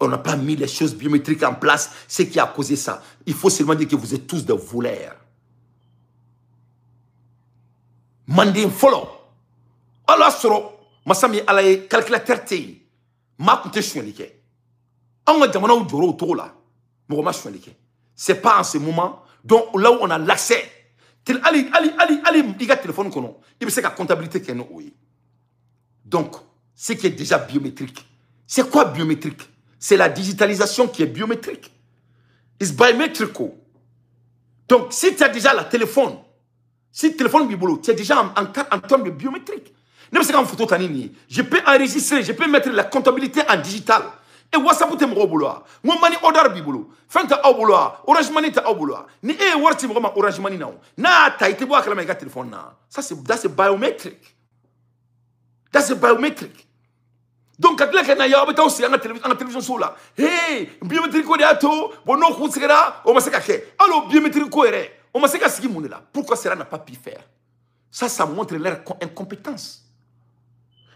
On n'a pas mis les choses biométriques en place. Ce qui a causé ça. Il faut seulement dire que vous êtes tous des voleurs. Mandin follow. Allah soro. Masami alaye calculateur te. Ma kunte chouenike. On a demandé au joro autour là. Mouroma chouenike. C'est pas en ce moment. Donc là où on a l'accès. Ali, il y a téléphone qu'on a. Il veut la comptabilité qu'il y a. Donc, ce qui est déjà biométrique. C'est quoi biométrique? C'est la digitalisation qui est biométrique. C'est biométrique. Donc, si tu as déjà le téléphone, si le téléphone bibolo, tu es déjà en termes de biométrique. Je peux enregistrer, je peux mettre la comptabilité en digital. Et WhatsApp te mo boloa. Mo mani order bibolo. Fanta awboloa, Orange Money ta awboloa. Ni warti mo ma Orange Money now. Na ta ite bo akala ma téléphone na. Ça c'est biometric. That's biometric. Donc quand quelqu'un a yaba ta aussi en télévision sur là. Hey, biométrique ko de ato, bono khusera, o maseka ke. Alors biométrique ko ere, o maseka sigi munela. Pourquoi cela n'a pas pu faire? Ça montre leur incompétence.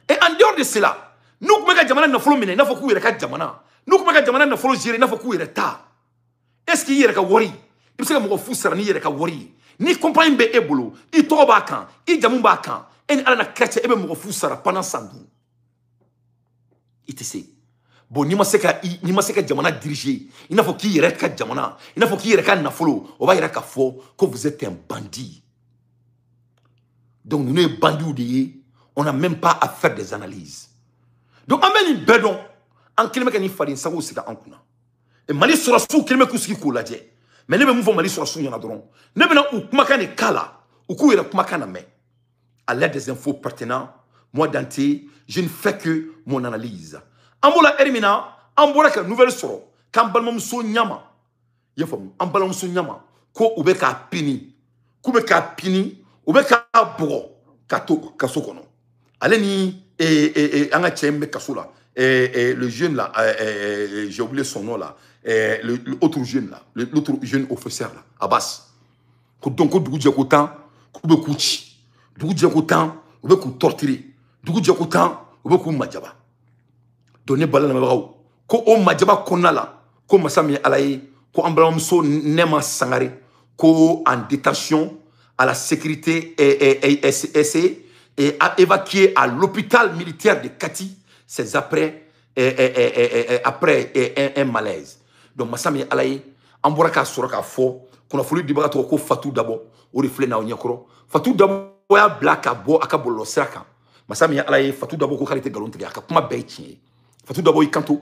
Et en dehors de cela, nous comme jamana na follow mine na foku yere ka jamana. Nous comme jamana na follow jere na foku yere ta. Est-ce qu'il yere ka wori? Il se ka mo fu sara ni yere ka wori. Ni compagnie be ebolo, i to ba kan, i jamu ba kan. En ala na chrétien ebe mo fu sara pendant 100 ans. ITC. Bon ni ma seka jamana diriger. Il n'a faut qu'il yere ka jamana. Il n'a faut qu'il yere ka na follow. On va yere ka fo que vous êtes un bandit. Donc nous sommes bandits, on n'a même pas à faire des analyses. Donc, on a une bédon. En quelque sorte, il faut que ça soit et Mali sera sous quelque chose qui coule. Mais ne me Mali sera sous y en a drôle. Ne me ou kumakane kala ou kuira kumakana me. À l'aide des infos pertinentes, moi Dante, je ne fais que mon analyse. Ambola Ermina, ambola que nouvelle soro. Kambalmam so nyama. Yefom, ambalam so nyama. Ko ubeka pini. Kubeka pini, ubeka bro. Kaso kono. Allez ni anga tchembe kasoula. Le jeune là, j'ai oublié son nom là. L'autre jeune là, l'autre jeune officier là, Abbas. Donc, du coup, j'ai autant, du coup, j'ai autant, du coup, torturé, du coup, j'ai autant, du coup, madjaba. Donner balle na mabao. Ko o madjaba konala, ko masami alaye, ko ambramso nema sangare, ko en détention à la sécurité et a évacué à l'hôpital militaire de Kati. C'est après un malaise. Donc, Massami Alaye, Amboraka Soraka Fo, qu'on a fallu débattre au Fatou Dabo, au reflet na Onyakoro. Fatou Dabo, ya black à bo, à Kabolo Saka. Massami Alaye, Fatou Dabo, ko qualité galon tega, Kakuma Beitien. Fatou Dabo, Ikanto,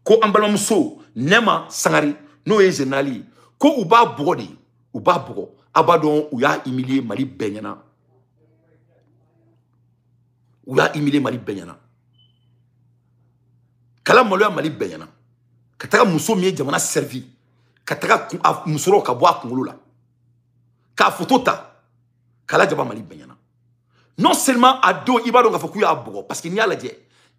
ko Ambalamso, Nema Sangari, Noé Zenali, ko Uba Brodi, Uba Bro, Abadon, ou ya humilié Mali Benyana. Ou ya humilié Mali Benyana. Kala maloya Mali Benyana. Kataka muso miye jamana servi. Kataka musoro ka boa kungulu la. Ka fotota. Kala jaba Mali Benyana. Non seulement à do ibado nga fokuya abogo parce qu'il n'y a la die.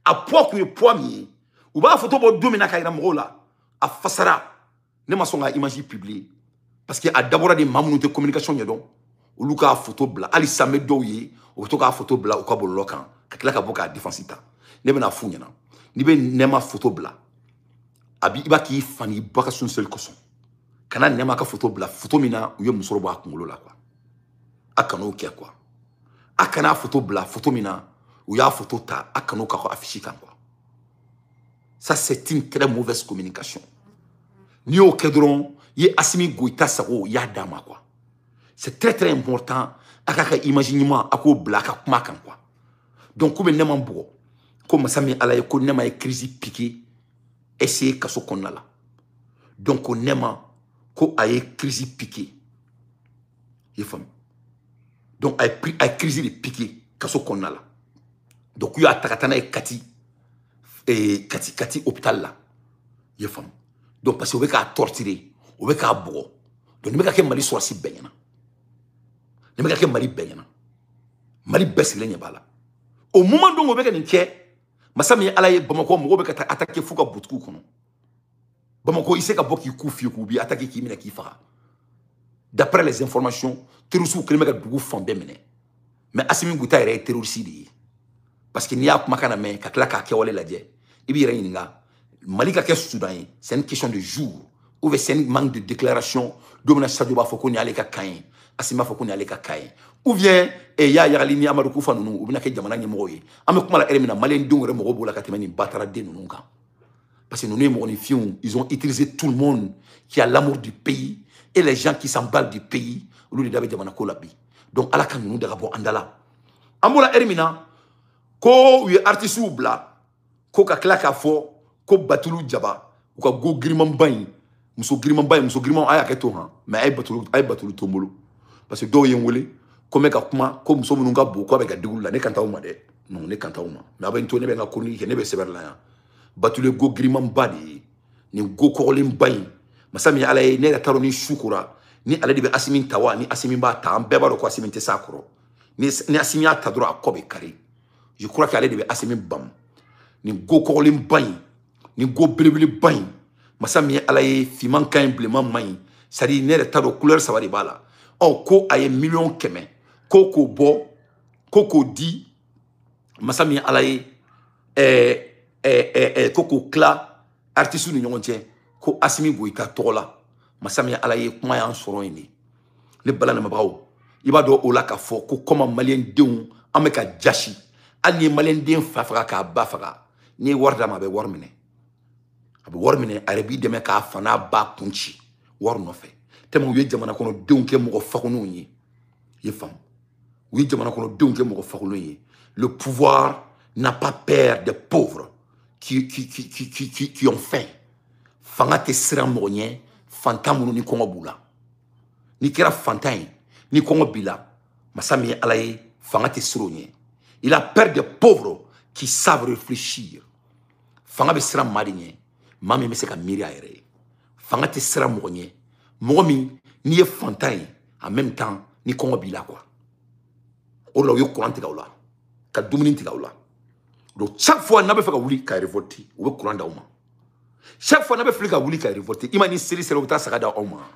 A poa kuye poa miye. Ou ba photo bo domina ka ina mrola. A fasara. Ne ma songa image publiée. Parce qu'il y a d'abord des mamounou de communication yedon. Ou luka photo bla. Ali samed do ye. Ou to ka photo bla ou ka bolo lokan. Kakila ka boka défensita. Ne bena funyana. Ni be nema photo bla. Abi iba ki fani baka sun seul koson. Kana nema ka photo bla. Photo mina ou ye musoro bo akungolo la quoi. Akano kia quoi. Akana photo bla. Photo mina ou ya photo ta. Akano ka ko affiché kan quoi. Ça c'est une très mauvaise communication. Ni au kedron, ye Assimi Goïta Saro ya dama quoi. C'est très très important. Akaka imaginement ako bla ka kuma kan quoi. Donc comme nema mbo. Comme ça, ala ko nema e crise piqué essayer kaso konna la. Donc on nema ko aye crise piqué. Il femme. Donc ay crise de piqué kaso konna la. Donc yo atakatana e kati hôpital là. Il femme. Donc parce que on ka torturer, on ka bogo. Donc ne ka ke Mali so si benyana. Ne ka ke Mali benyana. Mali besle bala. Au moment où on ka n'ke Masami Alaye Bamako mo be ka attaquer fuka butku kono. Bamako il sait ka boki kufi ku bi attaquer ki mina ki fara. D'après les informations, terroristes ko ka dugu fondé mene. Mais Assimi Goïta est terroriste. Parce qu'il n'y a pas makana me ka kla ka ke wale la die. Ibi ra yininga Mali ka kɛ Soudan ye, c'est une question de jour. Ou bien c'est un manque de déclaration. Domina Sadio b'a fɔ ko ni ale ka kan ye. Assimi b'a fɔ ko ni ale ka kan ye. Ou bien ya yagali ni Amadou Koufa nunu, ou bien kɛ jamana ɲɛmɔgɔ ye. An bɛ kuma la heure min na Malien denw yɛrɛ mɔgɔ b'o la ka tɛmɛ ni Batara den ninnu kan. Parce que nous les monifions, ils ont utilisé tout le monde qui a l'amour du pays et les gens qui s'emballent du pays. Donc, à la kan nous d'abord andala. Amola Hermina, ko yu artiste ou bla, ko ka klaka fo, ko batulu jaba, ou ka go griman bain, muso griman aya keto han, mais ay batulu tombolo. Parce que do yen wele, comme ka kuma, ko muso mununga bo ko avec digul la ne kanta uma de. Non, ne kanta uma. Mais aben to ne be nga chronique ne be sever la ya. Batule go griman badi, ni go kolim bain. Masami alaye ne taro ni shukura. Ni ale de be Assimi tawa ni Assimi ba ta an beba ko Assimi te sakoro ni Assimi ta dro akobe kari. Je crois qu'ale de be Assimi bam ni go kolim bain ni go belebele bain masami alaye fiman kan emblément main sadi ne taro couleur ça va de bala on ko aye million keme koko bo koko di masami alaye koko kla artiste ni nyonje ko Assimi goita tola Masami alaye kuma yan soro ini le bala na mabaw iba do ola ka fo ko comme malien deun ameka jashi ali malien den fafa ka bafaga ni warda ma be warmine abe warmine arabi de me ka fana ba kunchi war no fe temo ye jamana kono deun ke mo fakunu yi ye fam oui jamana kono deun ke mo fakunu yi le pouvoir n'a pas peur des pauvres qui ont faim fanga te sera moyen fantan munu ni kongo bula ni kera fantan ni kongo bila masami alaye fanga te sironye il a peur des pauvres qui savent réfléchir fanga be sira madinye mami me se ka miri ayere fanga te sira mogonye mogomi ni ye fantan en même temps ni kongo bila quoi o la yo courant tiga ola ka dumuni tiga ola donc chaque fois na be fa ka wuli ka révolter o be courant da uma. Chaque fois, on a fait que vous révolter. Il m'a dit c'est le temps ça au moins.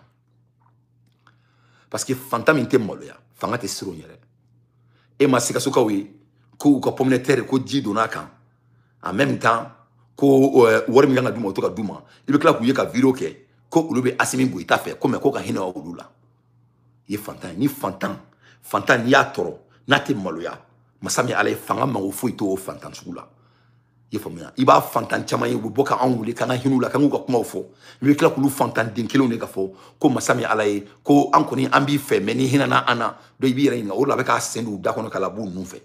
Parce que fantôme était moloya, fanga te siroñere. Et ma sika soka wi ko pomme de terre ko di donaka. En même temps, ko wormi nga duma to ka duma. Il be kla ku ye ka vidéo ke ko ulube Assimi goita fait comme ko ka hina olula. Ye fantôme ni fantôme ya toro na te moloya. Masami ale fanga mango foi to fantôme sugula. Il va fantan chama ye boka anguli kana hinula kanu ka kuma fo mi kla kulu fantan din kilo ne ka fo ko masami alaye ko ankoni ambi fe meni hinana ana do ibi reina o la be ka sendu da kono kala bu nu fe.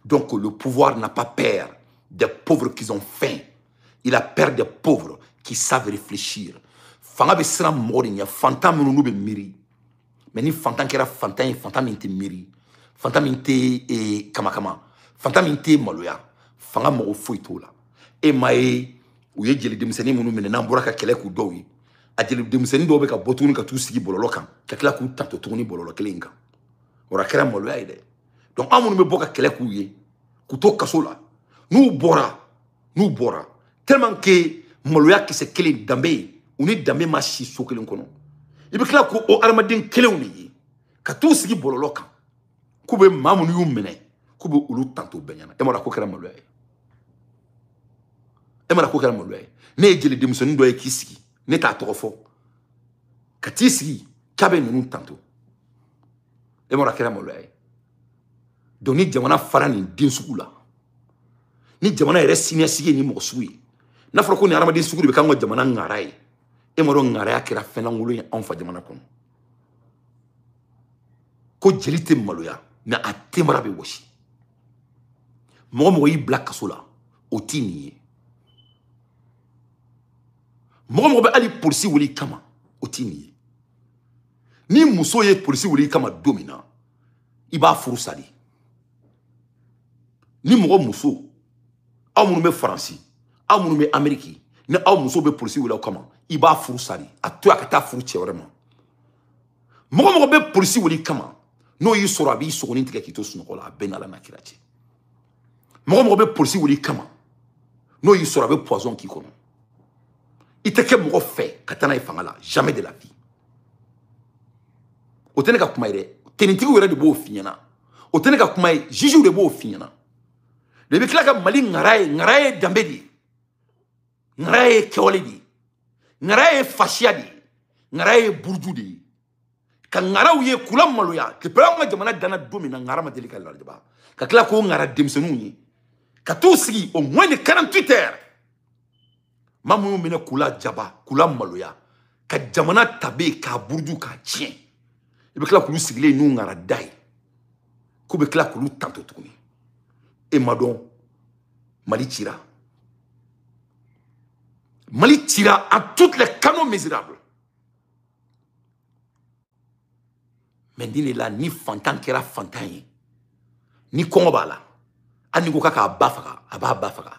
Donc le pouvoir n'a pas peur des pauvres qui ont faim, il a peur des pauvres qui savent réfléchir. Fanga be sira morinya fantan munu be miri mais ni fantan kera fantan inte miri fantan inte kama fantan inte maloya fanga mo foi to la e mai u ye jeli demiseni munu mene na mbora ka kele ku dowi a jeli demiseni do be ka botuni ka tu sigi bololo kan ka kila ku tanto tuni bololo kelinga ora kera mo lo aide donc amunu me boka kele ku ye ku to kasola nu bora tellement que mo lo ya ki se kele dambe uni dambe ma shi so kelen kono ibe kila ku o armadin kele uni ka tu sigi bololo kan ku be mamunu yu mene ku be ulu tanto benyana e mo ra ko kera mo lo aide emara ko kala molwe ne jeli demisoni do ekisiki ne ta tofo katisi kabe nunu tanto emara kala molwe doni jamana farani din sukula ni jamana ere sinia sige ni mosui na fro ko ni arama din sukulu be kango jamana ngarai emaro ngarai akira fena ngulu en fa jamana kono ko jeli te maloya na atemara be woshi mo yi black kasola otini mogo be ali polisi wuli kama otini ni muso ye polisi wuli kama domina iba furu sali ni mogo muso aw munu be faransi aw munu be ameriki ni aw muso be polisi wuli kama iba furu sali atu akata furu che vraiment mogo be polisi wuli kama no yi soro abi sogoni tige kito sunokola benala na kirache mogo be polisi wuli kama no yi soro abi poison ki kono ite ke mogo fe katana ifangala jamais de la vie otene ka kuma ire tenitigu wera de bo finyana otene ka kuma jiju de bo finyana le be klaka mali ngaraye dambedi ngara ye kewale di ngara ye fashiya di ngara ye burju di ka ngaraw ye kula maloya ke pra nga jamana dana domina ngara ma deli ka la ba ka kila ko ngara demsenu ni ka to sigi au moins de 48 heures mamu mena kula jaba kula maloya ka jamana tabe ka burju ka tien ibe kila kulu sigile nu ngara dai ko be kila kulu tanto tukuni e madon Mali tira en toutes les canaux mesurables. Mais ni là ni fantan kera fantan ni kongo bala ani ko kaka bafaka aba bafaka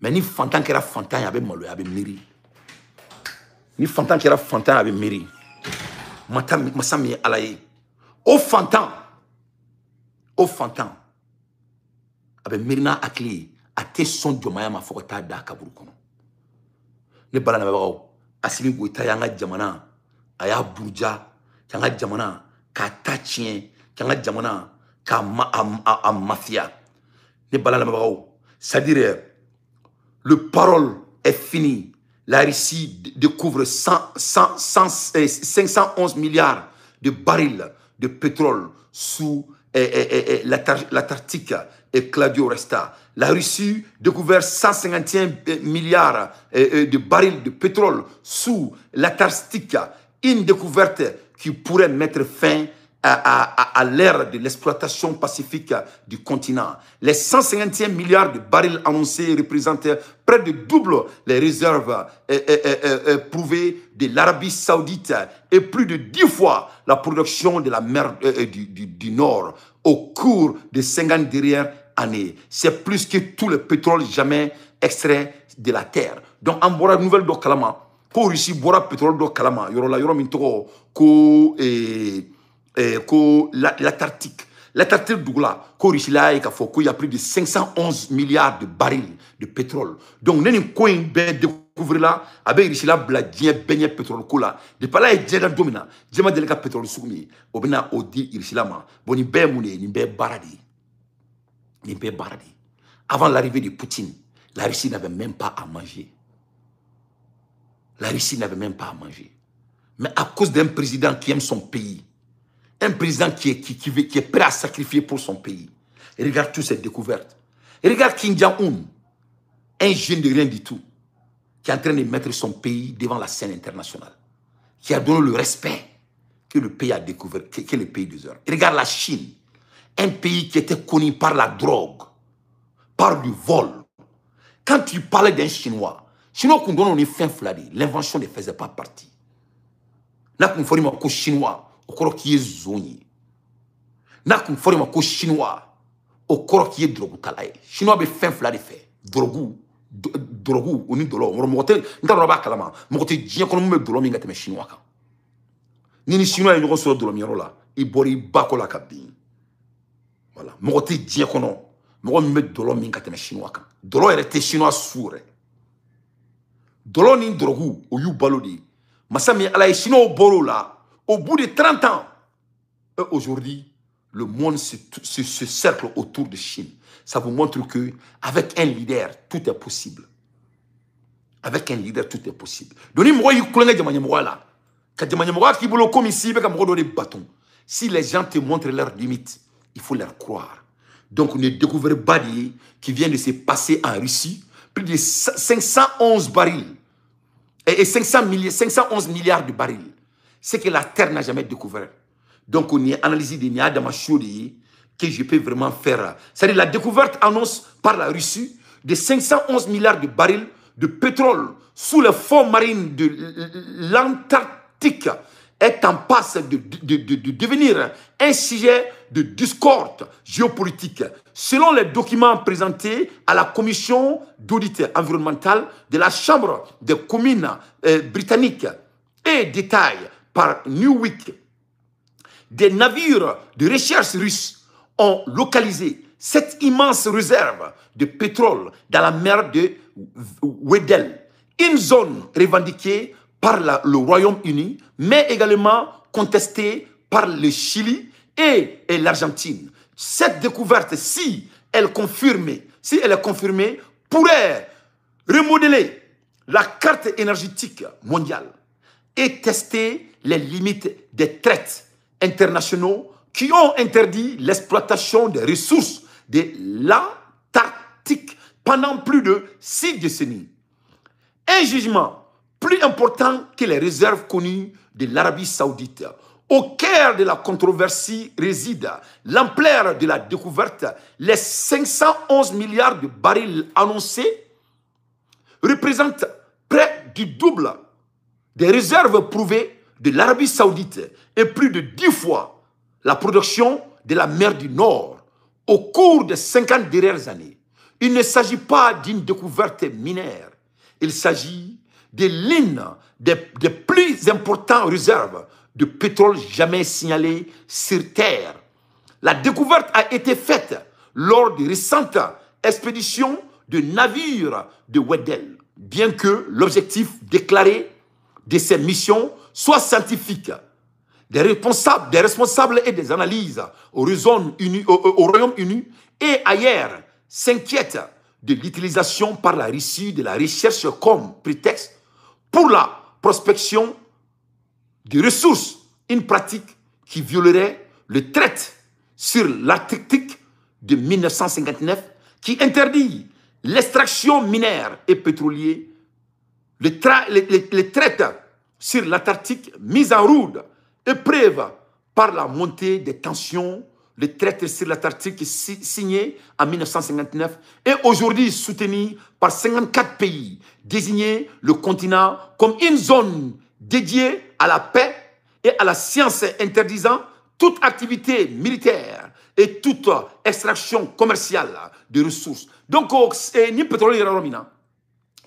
mais ni fantan kera fantan abe malo abe miri ni fantan kera fantan abe miri masami alaye o fantan abe mirina akli ate son jomaya ma fokota da kaburu kono ne bala na bawo asimi goita yanga jamana aya burja yanga jamana ka tachien yanga jamana ka mafia ne bala na bawo c'est-à-dire le parole est fini. La Russie découvre 511 milliards de barils de pétrole sous l'Antarctique et Claudio Resta. La Russie découvert 151 milliards de barils de pétrole sous l'Antarctique. Une découverte qui pourrait mettre fin à l'ère de l'exploitation pacifique du continent. Les 151 milliards de barils annoncés représentent près de double les réserves prouvées de l'Arabie Saoudite et plus de 10 fois la production de la mer du Nord au cours des 50 dernières années. C'est plus que tout le pétrole jamais extrait de la terre. Donc, en voilà nouvelle de Kalama, pour Russie, boira pétrole de Kalama, yoro minto ko l'Antarctique. L'Antarctique dougla, il y a plus de 511 milliards de barils de pétrole. Donc, nous avons découvert là, avec Richila Bladien, Beignet pétrole cola. De par là, il y a un domina. Je m'ai dit que pétrole soumi. Obina Odi, Richila, Boni Bemoune, Nimbe Baradi. Nimbe Baradi. Avant l'arrivée de Poutine, la Russie n'avait même pas à manger. La Russie n'avait même pas à manger. Mais à cause d'un président qui aime son pays, un président qui est prêt à sacrifier pour son pays. Et regarde toutes ces découvertes. Et regarde Kim Jong-un, un jeune de rien du tout, qui est en train de mettre son pays devant la scène internationale, qui a donné le respect que le pays a découvert, que le pays deserve. Et regarde la Chine, un pays qui était connu par la drogue, par du vol. Quand tu parlais d'un Chinois qu'on donne une fin fladi, l'invention ne faisait pas partie. Là, qu'on fait un Chinois, au corps qui est zoni. N'a qu'on forme un chinois au corps qui est drogue talaye. Chinois be fin fla de fait. Drogue, on est de l'eau. Moté, n'a pas kalama. Moté dien qu'on me de l'eau minga te chinois ka. Ni chinois ils sont de l'eau là. Ils bori bakola kabin. Voilà. Moté dien qu'on me de l'eau minga te chinois ka. De l'eau était chinois sourd. De l'eau ni drogue au you balodi. Masami ala chinois au boro là. Au bout de 30 ans, aujourd'hui, le monde se cercle autour de Chine. Ça vous montre que avec un leader, tout est possible. Avec un leader, tout est possible. Si les gens te montrent leurs limites, il faut leur croire. Donc, on a découvert Badi qui vient de se passer en Russie, plus de 511 barils et 511 milliards de barils. C'est que la terre n'a jamais découvert. Donc, on y a analysé des niadamachuri que je peux vraiment faire. C'est-à-dire la découverte annonce par la Russie de 511 milliards de barils de pétrole sous les fonds marins de l'Antarctique est en passe de devenir un sujet de discorde géopolitique. Selon les documents présentés à la commission d'audit environnemental de la Chambre des communes britanniques et détails par Newsweek, des navires de recherche russes ont localisé cette immense réserve de pétrole dans la mer de Weddell, une zone revendiquée par le Royaume-Uni, mais également contestée par le Chili et l'Argentine. Cette découverte, si elle est confirmée, pourrait remodeler la carte énergétique mondiale et tester les limites des traités internationaux qui ont interdit l'exploitation des ressources de l'Antarctique pendant plus de 6 décennies. Un jugement plus important que les réserves connues de l'Arabie Saoudite. Au cœur de la controverse réside l'ampleur de la découverte. Les 511 milliards de barils annoncés représentent près du double des réserves prouvées de l'Arabie Saoudite et plus de 10 fois la production de la mer du Nord au cours des 50 dernières années. Il ne s'agit pas d'une découverte minière. Il s'agit de l'une des plus importantes réserves de pétrole jamais signalées sur Terre. La découverte a été faite lors de récentes expéditions de navires de Weddell, bien que l'objectif déclaré de ces missions soit scientifique. Des responsables et des analyses au Royaume-Uni et ailleurs s'inquiètent de l'utilisation par la Russie de la recherche comme prétexte pour la prospection de ressources, une pratique qui violerait le traité sur l'Arctique de 1959 qui interdit l'extraction minière et pétrolière, le traité sur l'Antarctique mis en route épreuve par la montée des tensions, le traité sur l'Antarctique signé en 1959 et aujourd'hui soutenu par 54 pays, désigné le continent comme une zone dédiée à la paix et à la science, interdisant toute activité militaire et toute extraction commerciale de ressources. Donc, ni pétrole ni romina,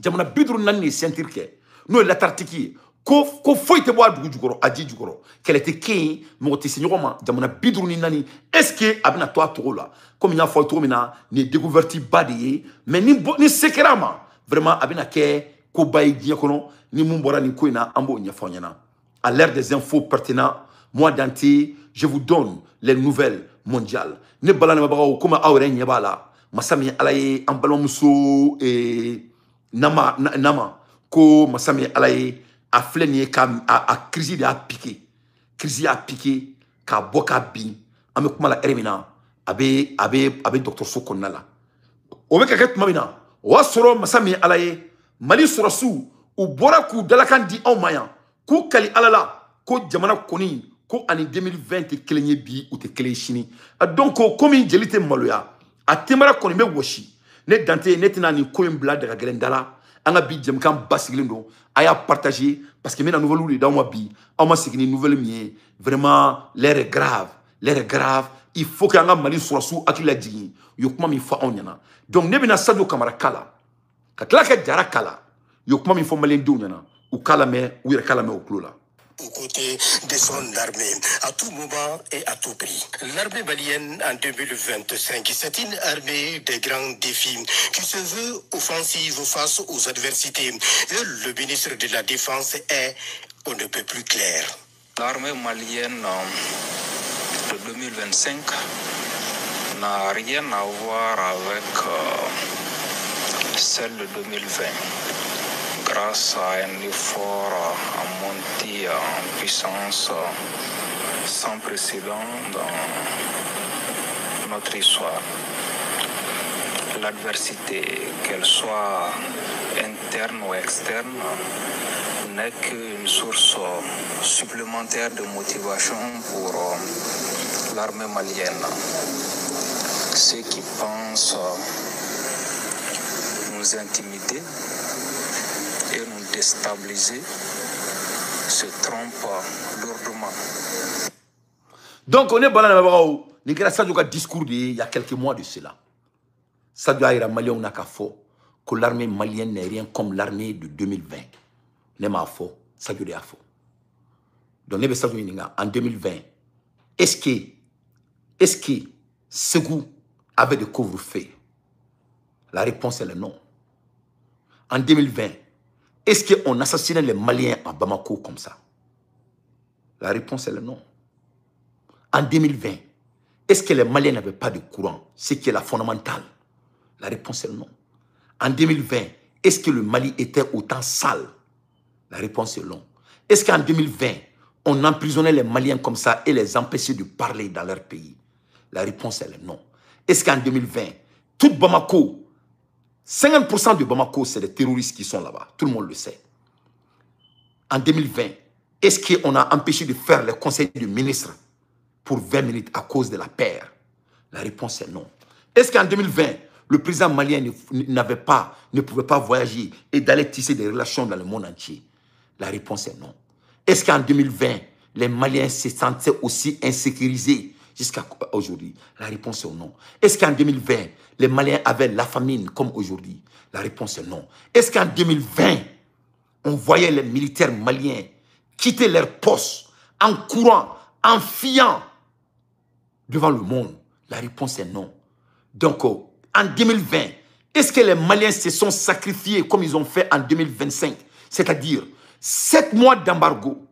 jamana bidru nanni sentirke, no l'Antarctique. Ko foyi tɛ bɔ a dugu jukɔrɔ a ji jukɔrɔ kɛlɛ tɛ kɛ yen mɔgɔ tɛ se ɲɔgɔn ma jamana 54 est-ce que a bɛna to a togo la comme n y'a fɔ cogo min na nin ye découverte ba de ye mais ni se kɛra a ma vraiment a bɛna kɛ koba ye diɲɛ kɔnɔ ni mun bɔra nin ko in na an b'o ɲɛfɔ ɲɛna à l'ère des infos pertinents moi Dante je vous donne les nouvelles mondiales ne balanimabagaw komi aw yɛrɛ ɲɛ b'a la masa min ala ye an balimamuso nama ko masa min ala ye a filɛ nin ye a crise de y'a piqué crise y'a piqué k'a bɔ k'a bin an bɛ kuma la ɛri min na a bɛ dɔgɔtɔrɔso kɔnɔna la o bɛ ka kɛ tuma min na o y'a sɔrɔ masa min ye ala ye mali sɔrɔsiw u bɔra k'u dalakan di anw ma yan k'u kali ala la ko jamana kɔni ko ani 2020 tɛ kelen ye bi u tɛ kelen ye sini donc komi jeli tɛ maloya a temara kɔni bɛ wɔsi ne Dante ne tɛna nin ko in bila daga gɛlɛn da la an ka bi jɛmukan basigilen don a y'a partager parce que n bɛna nouvelle de d'aw ma bi aw ma sigi ni nouvelle min ye vraiment l'heure est grave il faut que an ka mali sɔrɔsiw hakili lajigin u ye kuma min fɔ anw ɲɛna donc ne bɛna Sadio Kamara kala ka tila ka Jara kala u ye kuma min fɔ maliyɛndenw ɲɛna u k'a lamɛn u yɛrɛ k'a lamɛn u tulo la. Aux côtés de son armée, à tout moment et à tout prix. L'armée malienne en 2025, c'est une armée des grands défis qui se veut offensive face aux adversités. Et le ministre de la Défense est on ne peut plus clair. L'armée malienne de 2025 n'a rien à voir avec celle de 2020. Grâce à un effort en montée en puissance sans précédent dans notre histoire. L'adversité, qu'elle soit interne ou externe, n'est qu'une source supplémentaire de motivation pour l'armée malienne. Ceux qui pensent nous intimider et nous déstabiliser se trompent lourdement. Donc, on est balan ni kɛra Sadio ka discours de il y a quelques mois de cela. Sadio a yira maliyɛnw na k'a fɔ que l'armée malienne n'est rien comme l'armée de 2020. Ne m'a fɔ Sadio de y'a fɔ. Donc, ne bɛ Sadio ɲininka en 2020, est-ce que Ségou avait de couvre-feu? La réponse est le non. En 2020, est-ce qu'on assassinait les Maliens à Bamako comme ça? La réponse est le non. En 2020, est-ce que les Maliens n'avaient pas de courant? Ce qui est la fondamentale. La réponse est le non. En 2020, est-ce que le Mali était autant sale? La réponse est non. Est-ce qu'en 2020, on emprisonnait les Maliens comme ça et les empêchait de parler dans leur pays? La réponse est non. Est-ce qu'en 2020, tout Bamako, 50% de Bamako, c'est des terroristes qui sont là-bas. Tout le monde le sait. En 2020, est-ce qu'on a empêché de faire le conseil de ministres pour 20 minutes à cause de la paire? La réponse est non. Est-ce qu'en 2020, le président malien ne pouvait pas voyager et d'aller tisser des relations dans le monde entier? La réponse est non. Est-ce qu'en 2020, les Maliens se sentaient aussi insécurisés jusqu'à aujourd'hui? La réponse est non. Est-ce qu'en 2020, les Maliens avaient la famine comme aujourd'hui? La réponse est non. Est-ce qu'en 2020, on voyait les militaires maliens quitter leur poste en courant, en fuyant devant le monde? La réponse est non. Donc, en 2020, est-ce que les Maliens se sont sacrifiés comme ils ont fait en 2025? C'est-à-dire 7 mois d'embargo,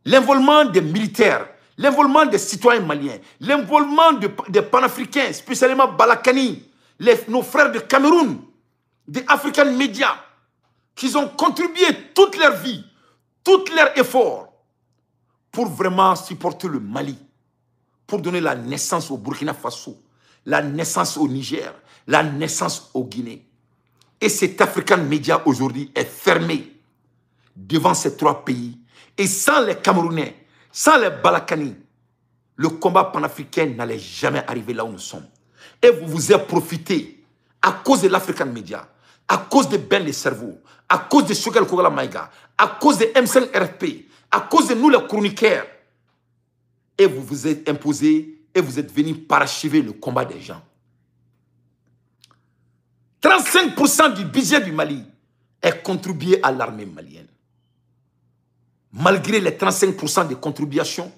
l'envolement des militaires, l'envolement des citoyens maliens, l'envolement des panafricains, spécialement Balakani, nos frères de Cameroun, des African Media, qui ont contribué toute leur vie, tout leur effort pour vraiment supporter le Mali, pour donner la naissance au Burkina Faso, la naissance au Niger, la naissance au Guinée. Et cet African Media aujourd'hui est fermé devant ces 3 pays. Et sans les Camerounais, sans les Balakani, le combat panafricain n'allait jamais arriver là où nous sommes. Et vous vous êtes profité à cause de l'African Media, à cause de Ben les cerveaux, à cause de Choguel Kogala Maïga, à cause de M5 RFP, à cause de nous les chroniqueurs. Et vous vous êtes imposé et vous êtes venus parachever le combat des gens. 35% du budget du Mali est contribué à l'armée malienne. Malgré les 35% de contributions,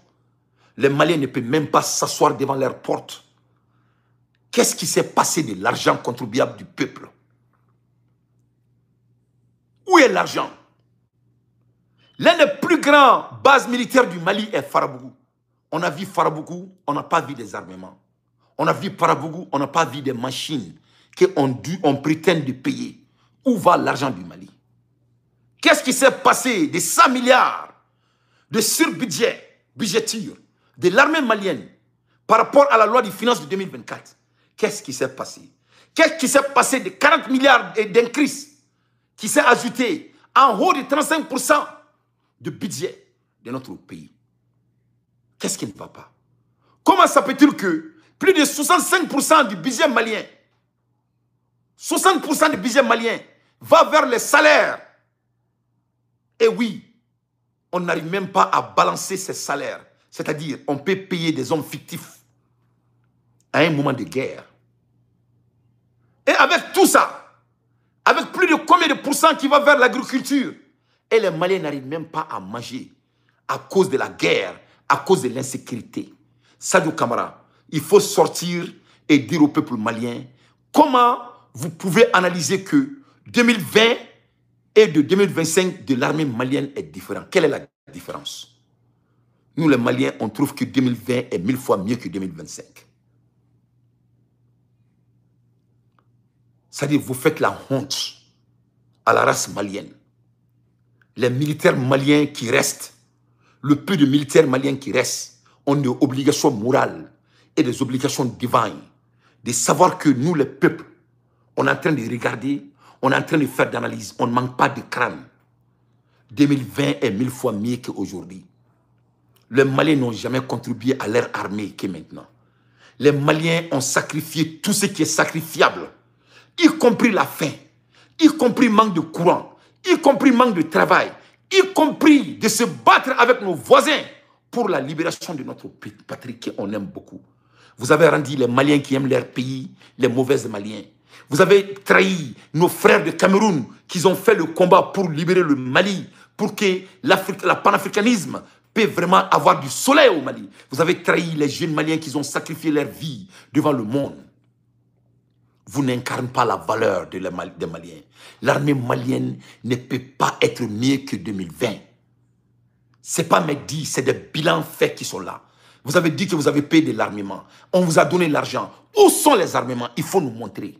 les Maliens ne peuvent même pas s'asseoir devant leurs portes. Qu'est-ce qui s'est passé de l'argent contribuable du peuple? Où est l'argent? L'un des plus grands bases militaires du Mali est Farabougou. On a vu Farabougou, on n'a pas vu des armements. On a vu Farabougou, on n'a pas vu des machines qu'on prétend de payer. Où va l'argent du Mali? Qu'est-ce qui s'est passé des 100 milliards de budgéture de l'armée malienne par rapport à la loi des finances de 2024? Qu'est-ce qui s'est passé? Qu'est-ce qui s'est passé des 40 milliards d'increase qui s'est ajouté en haut de 35% de budget de notre pays? Qu'est-ce qui ne va pas? Comment ça peut-il que plus de 65% du budget malien, 60% du budget malien va vers les salaires? Et oui, on n'arrive même pas à balancer ces salaires. C'est-à-dire, on peut payer des hommes fictifs à un moment de guerre. Et avec tout ça, avec plus de combien de pourcents qui va vers l'agriculture, et les Maliens n'arrivent même pas à manger à cause de la guerre, à cause de l'insécurité. Sadio Kamara, il faut sortir et dire au peuple malien comment vous pouvez analyser que 2020 et de 2025 de l'armée malienne est différent. Quelle est la différence? Nous les Maliens, on trouve que 2020 est 1000 fois mieux que 2025. C'est-à-dire vous faites la honte à la race malienne. Les militaires maliens qui restent, le peu de militaires maliens qui restent, ont des obligations morales et des obligations divines. De savoir que nous, les peuples, on est en train de regarder, on est en train de faire d'analyse, on ne manque pas de crâne. 2020 est 1000 fois mieux qu'aujourd'hui. Les Maliens n'ont jamais contribué à leur armée que maintenant. Les Maliens ont sacrifié tout ce qui est sacrifiable, y compris la faim, y compris manque de courant, y compris manque de travail, y compris de se battre avec nos voisins pour la libération de notre patrie qu'on aime beaucoup. Vous avez rendu les Maliens qui aiment leur pays, les mauvais Maliens. Vous avez trahi nos frères de Cameroun qui ont fait le combat pour libérer le Mali, pour que le panafricanisme peut vraiment avoir du soleil au Mali. Vous avez trahi les jeunes Maliens qui ont sacrifié leur vie devant le monde. Vous n'incarnez pas la valeur des Maliens. L'armée malienne ne peut pas être mieux que 2020. Ce n'est pas mes dits, c'est des bilans faits qui sont là. Vous avez dit que vous avez payé de l'armement. On vous a donné l'argent. Où sont les armements? Il faut nous montrer.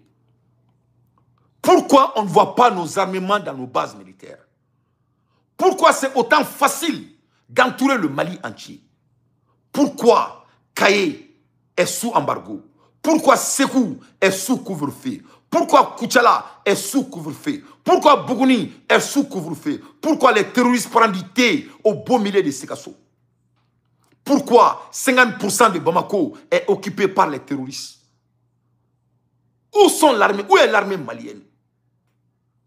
Pourquoi on ne voit pas nos armements dans nos bases militaires? Pourquoi c'est autant facile d'entourer le Mali entier? Pourquoi Kaye est sous embargo? Pourquoi Sékou est sous couvre-feu? Pourquoi Koutchala est sous couvre-feu? Pourquoi Bougouni est sous couvre-feu? Pourquoi les terroristes prennent du thé au beau milieu de Sekasso? Pourquoi 50% de Bamako est occupé par les terroristes? Où sont l'armée? Où est l'armée malienne?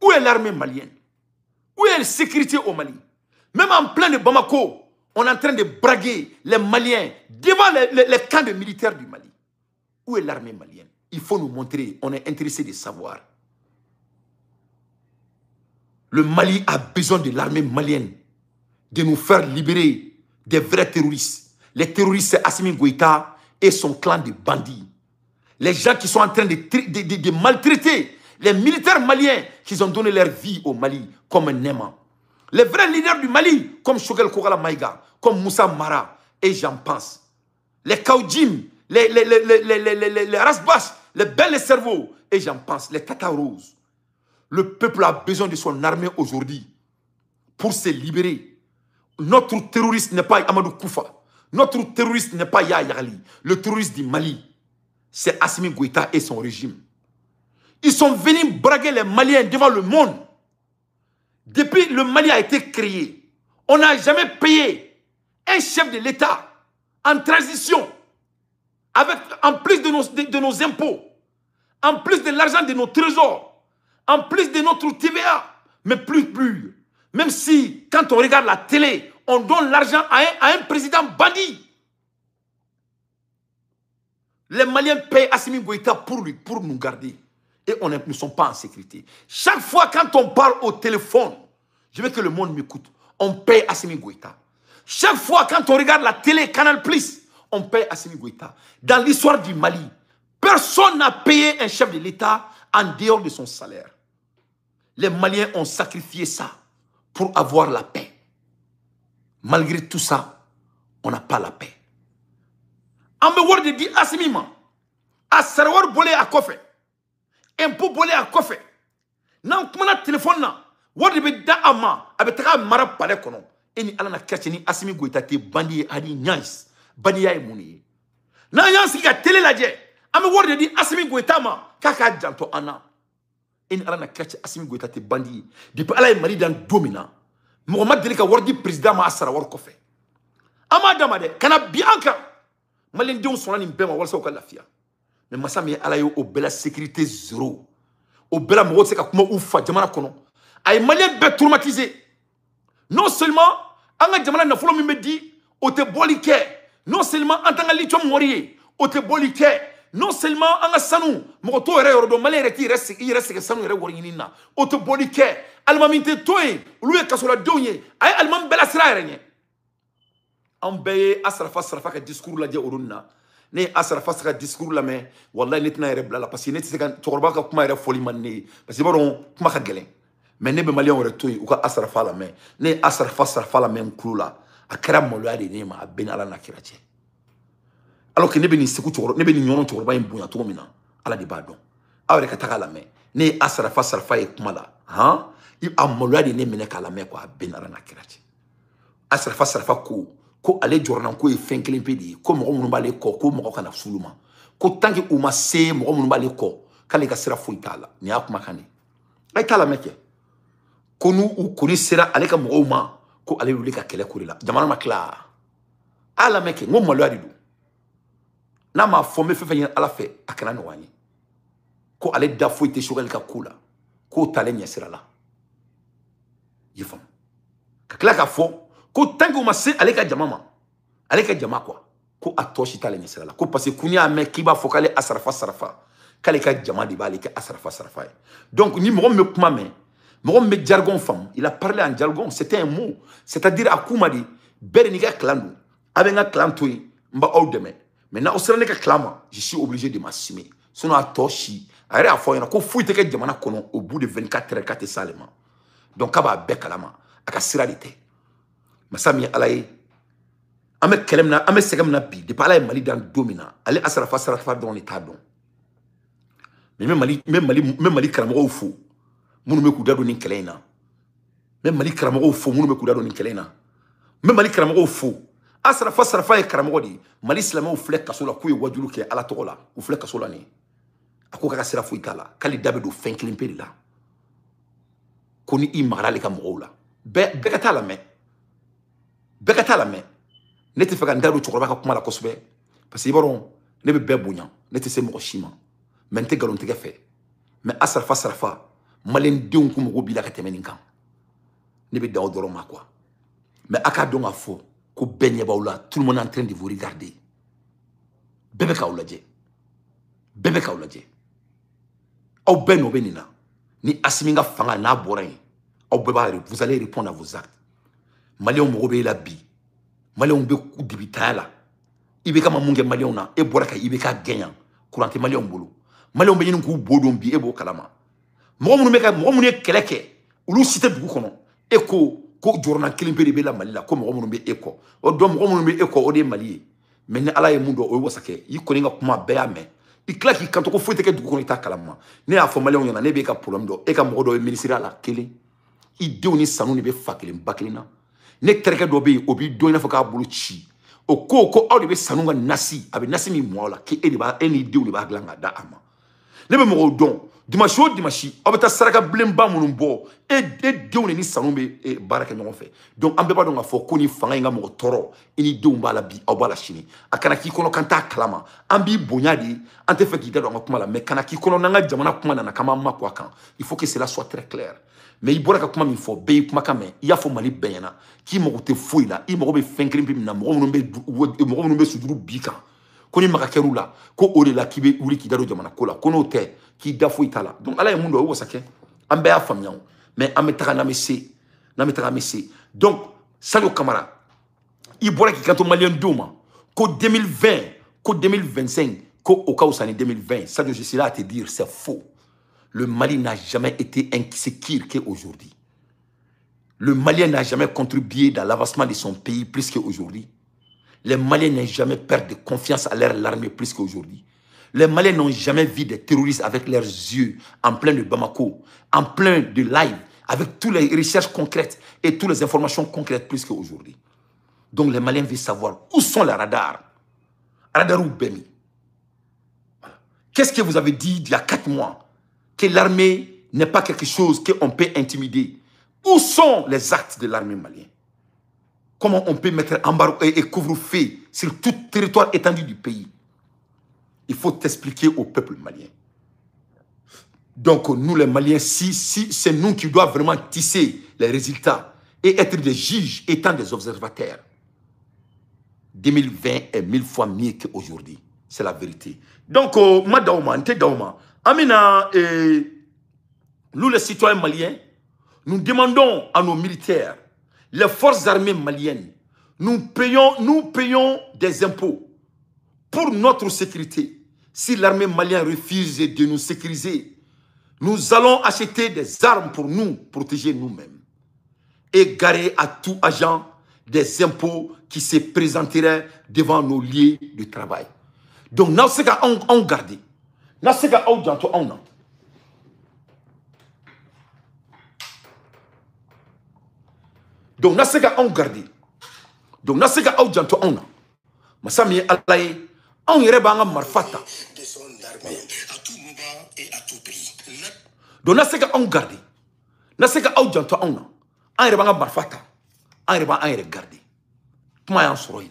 Où est l'armée malienne? Où est la sécurité au Mali? Même en plein de Bamako, on est en train de braguer les Maliens devant les camps de militaires du Mali. Où est l'armée malienne? Il faut nous montrer, on est intéressé de savoir. Le Mali a besoin de l'armée malienne, de nous faire libérer des vrais terroristes. Les terroristes, c'est Assimi Goïta et son clan de bandits. Les gens qui sont en train de maltraiter les militaires maliens qui ont donné leur vie au Mali, comme Nema. Les vrais leaders du Mali, comme Choguel Kogala Maïga, comme Moussa Mara, et j'en pense. Les Kaoudjim, les Rasbach, les belles cerveaux, et j'en pense, les Tata Roses. Le peuple a besoin de son armée aujourd'hui pour se libérer. Notre terroriste n'est pas Amadou Koufa. Notre terroriste n'est pas Yahya Ali. Le terroriste du Mali, c'est Assimi Goïta et son régime. Ils sont venus braguer les Maliens devant le monde. Depuis le Mali a été créé, on n'a jamais payé un chef de l'État en transition, avec, en plus de nos impôts, en plus de l'argent de nos trésors, en plus de notre TVA, mais plus. Même si, quand on regarde la télé, on donne l'argent à un président bandit. Les Maliens payent Assimi Goïta pour nous garder. Et nous ne sommes pas en sécurité. Chaque fois quand on parle au téléphone, je veux que le monde m'écoute, on paye Assimi Goïta. Chaque fois quand on regarde la télé, Canal+, on paye Assimi Goïta. Dans l'histoire du Mali, personne n'a payé un chef de l'État en dehors de son salaire. Les Maliens ont sacrifié ça pour avoir la paix. Malgré tout ça, on n'a pas la paix. On me dit Assimi ma, à Sarawar bolé à Kofé. Impôt bolé à Kofé. Nan kumana téléphone na, wadi be da ama, abetaka mara palais kono. Eni ala na kerche ni Assimi Goïta te bandi adi nyans, bandi ya mouni. Na nyans ki ka télé la dje, ame wadi di Assimi Goïta ma, kaka janto ana. Eni ala na kerche Assimi Goïta te bandi, depuis ala mari dan domina. Mohamed Delika wadi président ma Sarawar Kofé. Ama damade, kana bianka. Malien dion sona ni mbema walsa okala lafia. Mais Massami alayo au bela sécurité zéro. Au bela mo se ka kuma ufa jamana kono. Ay malien be traumatisé. Non seulement anga jamana na folo mi me di o te bolike. Non seulement antanga licho morié o te bolike. Non seulement anga sanu mo to ere yoro do malien reti reste ke sanu ere wori na. O te bolike. Almaminte toy uluwe kasola donye. Ay almam bela sira ere. On paye Asrafa ka discours la orunna ne Asrafa ka discours la mais wallahi netna rebla la parce que net c'est quand torba ka kuma ere foli manne parce que baron kuma ka gelen mais ne be malien ore toy ou ka Asrafa la mais ne Asrafa la mais klula akara molade ne ma ben ala na kirache alors que ne be ni seku toro ne be ni nyono torba imbunya to mina ala de badon awre ka taka la mais ne Asrafa e kuma la ha i amolade ne mene kala mais quoi ben ala na kirache Asrafa ko ale jornan ko e fen kelen pedi ko mo mun bale ko mo kana suluma ko tanki uma se mo mun bale ko kale ka sira fuitala ni akuma kane ay tala meke ko nu u ko ni sira ale ka mo ma ko ale wuli ka kele kurila jamana makla ala meke ngom malo adidu na ma fome fe fe ala fe akana no wani ko ale da fuite shogal ka kula ko tale nya sira la yefam ka kla ka fo ko tango ma se ale ka jama quoi ko atoshi tale nyesela la ko parce que kunya me kiba fokale Asrafa kale ka jama di bale ka Asrafa donc ni mo me kuma me jargon fam il a parlé en jargon c'était un mot c'est-à-dire akuma di bere ni ka klando abenga klantoy mba odeme maintenant osra ne ka klama je suis obligé de m'assumer sinon atoshi are afo yana ko fuite ka jama na kono au bout de 24 heures 4 salema donc aba bekalama aka siralité Massami alaye ame kelemna ame segamna bi de pala Mali dans domina ale Asrafa dans l'état don mais même Mali karamɔgɔw fo minnu bɛ k'u da don nin kɛlɛ in na même Mali karamɔgɔw fo minnu bɛ k'u da don nin kɛlɛ in na même Mali karamɔgɔw fo a Sarafa ye karamɔgɔ de ye Mali silamɛw filɛ kaso la k'u ye wajulu kɛ Ala tɔgɔ la u filɛ kaso la nin a ko k'a ka sira foyi t'a la k'ale da bɛ don fɛn kelen pe de la ko ni i magara ale ka mɔgɔw la bɛɛ ka taa lamɛn bɛɛ ka taa lamɛn ne tɛ fɛ ka n da don cɛkɔrɔba ka kuma la kosɛbɛ parce que i b'a dɔn ne bɛ bɛɛ bonya ne tɛ se mɔgɔ si ma mais n tɛ nkalontigɛ fɛ mais a Sarafa maliyɛndenw kun mago b'i la ka tɛmɛ nin kan ne bɛ dan o dɔrɔn ma quoi mais a k'a dɔn k'a fɔ ko bɛɛ ɲɛ b'aw la tout le monde est en train de vous regarder bɛɛ bɛ k'aw lajɛ bɛɛ bɛ k'aw lajɛ aw bɛɛ nɔ bɛ nin na ni Asimi ka fanga n'a bɔra yen aw bɛɛ b'a vous allez répondre à vos actes maliyɛnw mago b'e la bi maliyɛnw bɛ dibitaya la i bɛ ka ma mun kɛ maliyɛnw na e bɔra ka i bɛ ka gɛɲa courant tɛ maliyɛnw bolo maliyɛnw bɛ ɲini k'u bo don bi e b'o kalama mɔgɔ minnu ye kɛlɛ kɛ olu si tɛ dugu kɔnɔ e ko jɔrɔna kelen pe de bɛ la Mali la ko mɔgɔ minnu bɛ e kɔ o dɔn mɔgɔ minnu bɛ e kɔ o de ye Mali ye mais ni Ala ye mun dɔn o ye wasakɛ i kɔni ka kuma bɛɛ y'a mɛn i tila k'i kanto ko foyi tɛ kɛ dugu kɔnɔ i t'a kalama ne y'a fɔ maliyɛnw ɲɛna ne b'e ka problème dɔn e ka mɔgɔ dɔ ye ministre la kelen i denw ni sanu de bɛ fa kelen ba kelen na ne terikɛ dɔ bɛ yen o b'i dɔn i n'a fɔ k'a bolo ci o ko aw de bɛ sanu ka nasi a bɛ nasi min mɔ aw la k'e n'i denw de b'a dilan ka d'a ma ne bɛ mɔgɔw dɔn dimanche o dimanche aw bɛ taa saraka bilenba minnu bɔ e denw ni sanu bɛ baara kɛ ɲɔgɔn fɛ donc an bɛɛ b'a dɔn k'a fɔ ko ni fanga in ka mɔgɔ tɔɔrɔ i ni denw b'a la bi aw b'a la sini a kana k'i kɔnɔ k'an t'a kalama an b'i bonya de an tɛ fɛ k'i da don an ka kuma la mais kana k'i kɔnɔ n'an ka jamana kuma nana k'an b'an makun a kan il faut que cela soit très clair mais i bɔra ka kuma min fɔ bɛɛ y'i kumakan mɛn i y'a fɔ Mali bɛɛ ɲɛna k'i mago tɛ foyi la i mago bɛ fɛn kelen pe min na mɔgɔ minnu bɛ sujuru bi kan ko ni maga kɛr'u la ko o de la k'i bɛ wuli k'i da don jamana ko la ko n'o tɛ k'i da foyi t'a la donc Ala ye mun dɔn o ye wasakɛ an bɛɛ y'a faamuya mais an bɛ taga n'an bɛ se donc Sadio Kamara i bɔra k'i kanto maliyɛndenw ma ko 2020 ko 2025 ko o ka wusa ni 2020 Sadio je suis là à te dire c'est faux. Le Mali n'a jamais été insécure qu'aujourd'hui. Le Malien n'a jamais contribué dans l'avancement de son pays plus qu'aujourd'hui. Les Maliens n'ont jamais perdu de confiance à leur armée plus qu'aujourd'hui. Les Maliens n'ont jamais vu des terroristes avec leurs yeux en plein de Bamako, en plein de live, avec toutes les recherches concrètes et toutes les informations concrètes plus qu'aujourd'hui. Donc les Maliens veulent savoir où sont les radars. Radar ou Bemi. Voilà. Qu'est-ce que vous avez dit il y a 4 mois? Que l'armée n'est pas quelque chose qu'on peut intimider. Où sont les actes de l'armée malienne? Comment on peut mettre embargo et couvre-feu sur tout territoire étendu du pays? Il faut t'expliquer au peuple malien. Donc nous les Maliens, si c'est nous qui doivent vraiment tisser les résultats et être des juges étant des observateurs, 2020 est 1000 fois mieux qu'aujourd'hui. C'est la vérité. Donc, Amina, nous les citoyens maliens, nous demandons à nos militaires, les forces armées maliennes, nous payons des impôts pour notre sécurité. Si l'armée malienne refuse de nous sécuriser, nous allons acheter des armes pour nous protéger nous-mêmes et garer à tout agent des impôts qui se présenteraient devant nos lieux de travail. Donc, nous avons gardé. Nous avons gardé. Donc, nous avons gardé. Donc, nous avons gardé. Masami Alaye, on irait banga marfata. De son armée, à tout moment et à tout prix. Donc, nous avons gardé. Nous avons gardé. On irait banga marfata. On irait banga gardé. Comment est-ce que vous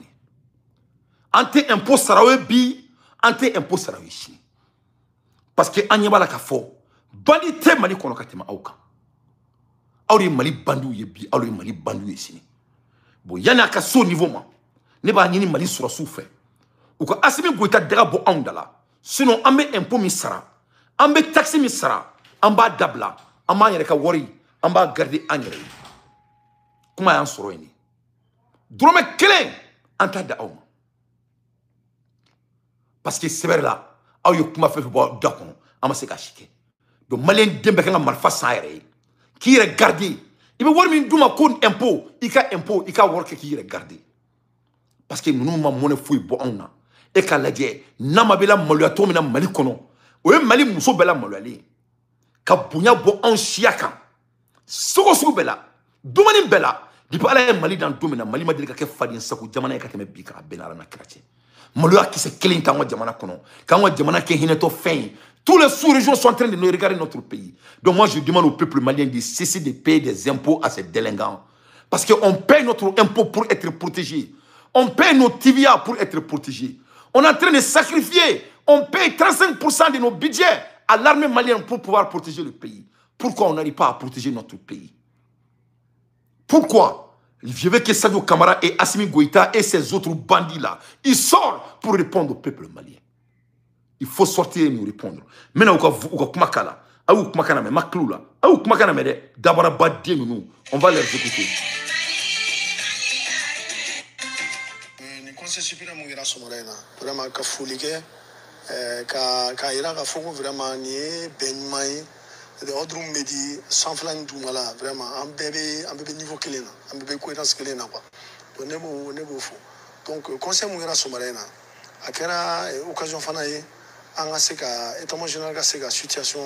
ante impôt sarawe bi, ante impôt sarawe chini. Parce que anyaba la kafo, bandi te mali kono katema auka. Auri mali bandu yebi, auri mali bandu yesini. Bo yana ka so niveau ma. Ne ba nyini mali sura souffre. Ou ko asimi goita dega bo andala. Sinon ambe impôt mi sara, ambe taxi mi sara, amba dabla, amba yere ka wori, amba garder anyere. Kuma yan soro ini. Drome kelen anta da awma. Parce que c'est vrai là, aw yo kuma fait bo dakon, ama se ka chike. Donc malien dembe ka marfa saire. Qui regarde, il veut voir min duma kon impôt, ika work qui regarde. Parce que nous ma monnaie fouille bo onna. E ka laje, na mabela maluato mina mali kono. o ye Mali muso bɛɛ la maloyalen ka bonya bɔ anw siya kan sogo sugu bɛɛ la dumuni bɛɛ la depuis Ala ye Mali dan don min na Mali ma deli ka kɛ faden sago jamana ye ka tɛmɛ bi kan a bɛɛ n'a Ala n'a kira cɛ maloya kisɛ kelen t'an ka jamana kɔnɔ k'an ka jamana kɛ hinɛtɔ fɛn ye. Tous les sous-régions sont en train de nous regarder notre pays. Donc moi je demande au peuple malien de cesser de payer des impôts à ces délinquants. Parce qu'on paye notre impôt pour être protégé. On paye nos TVA pour être protégé. On est en train de sacrifier. On paye 35% de nos budgets à l'armée malienne pour pouvoir protéger le pays. Pourquoi on n'arrive pas à protéger notre pays? Pourquoi? Je veux que Sadio Kamara et Assimi Goïta et ces autres bandits-là, ils sortent pour répondre au peuple malien. Il faut sortir et nous répondre. Maintenant, on va les écouter. Conseil suprême ngira somarena vraiment ka fulike ka ira ka foko vraiment ni benmai de odrum medi sans flan dumala vraiment en bébé niveau kelena en bébé cohérence kelena quoi donc nebo fo donc conseil ngira somarena akera occasion fana ye anga seka état général ka seka situation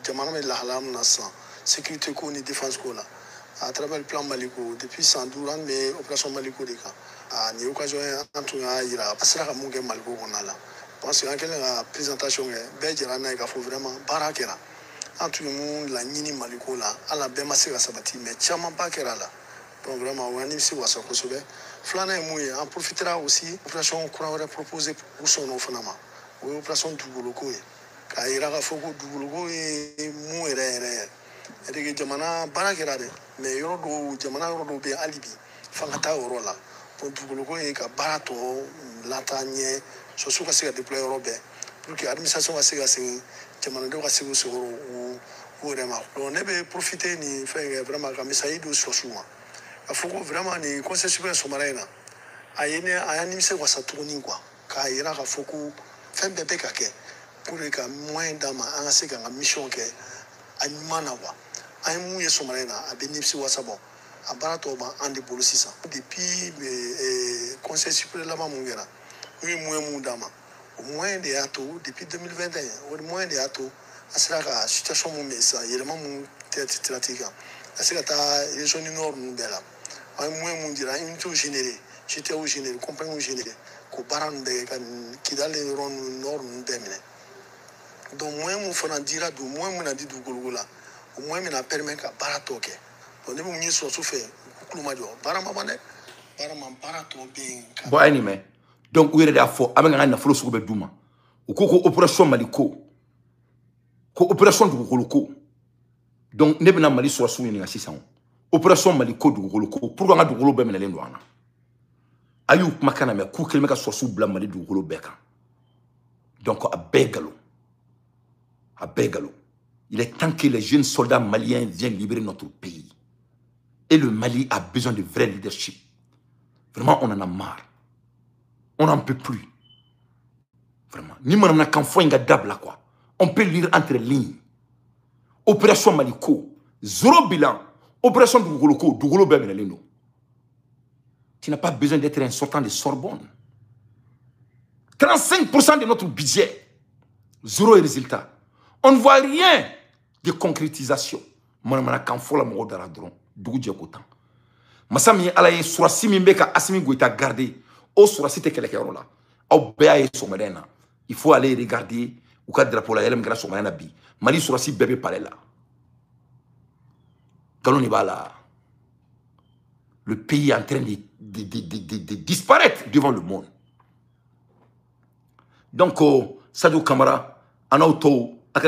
jamana me la halam nasa sécurité ko ni défense ko la à travers le plan Maliko depuis 112 ans mais opération Maliko de ka ni occasion antu nga ira asira ka munge Maliko konala parce que la présentation est be jira na ka fo vraiment barakera antu mu la nyini Maliko la ala be masika sabati mais chama bakera la donc vraiment on a si wasa ko sobe flana mu en profitera aussi opération courant proposé pour son ofnama opération Dugoloko ka ira ka fo ko Dugoloko mu ere et jamana barakera de mais yoro jamana yoro be alibi fangata yoro la pour Dugoloko ka barato latanye so suka se déployer robe pour que administration va se jamana do ka se o vraiment on ne profiter ni faire vraiment comme ça ido so suma afoko vraiment ni conseil suprême somarena ayene ayani se kwa satuni kwa ka ira ka foko fait bébé kake pour que moyen dama anga se ka mission ke animana wa ay mu ye somarena abenipsi wasabo abarato ba andi polisi depuis conseil suprême là ma mungera oui moyen mu dama au moyen de ato depuis 2021 au moyen de ato asira ka situation mu mesa yelema mu tetratika asira ta région nord mu bela ay moyen mu dira into généré j'étais au généré compagnie au généré ko baran de kan kidale ron nord mu demine donc moyen mu fana dira do moyen mu na di du golgola au moins me na permet ka barato ke donc ne mu so so fait kuluma jo barama bane barama barato be bon anime donc où est la fo amenga na folo suko be duma ko opération Maliko ko opération Dugoloko donc ne bena Mali so so ni ngasisan opération Maliko Dugoloko pour nga Dugolo be menele ndwana ayu makana me ku kelme ka so so bla Mali Dugolo be kan donc a begalo il est temps que les jeunes soldats maliens viennent libérer notre pays. Et le Mali a besoin de vrai leadership. Vraiment, on en a marre. On n'en peut plus. Vraiment. Ni mon qu'en faut un là quoi. On peut lire entre les lignes. Opération Maliko, zéro bilan. Opération Dugoloko, Dugolo Bemeneleno. Tu n'as pas besoin d'être un sortant de Sorbonne. 35% de notre budget, zéro résultat. On ne voit rien de concrétisation. Manamana kanfo la mogo dara dron dugu je kotan. Masami ala ye surasi min be ka Assimi Goïta garder o surasi te kele kero la. Aw be ay somerena. Il faut aller regarder ou ka drapeau la yelem gra somerena bi. Mali surasi bébé parler là. Galoni bala. Le pays est en train de disparaître devant le monde. Donc Sadio Kamara en auto a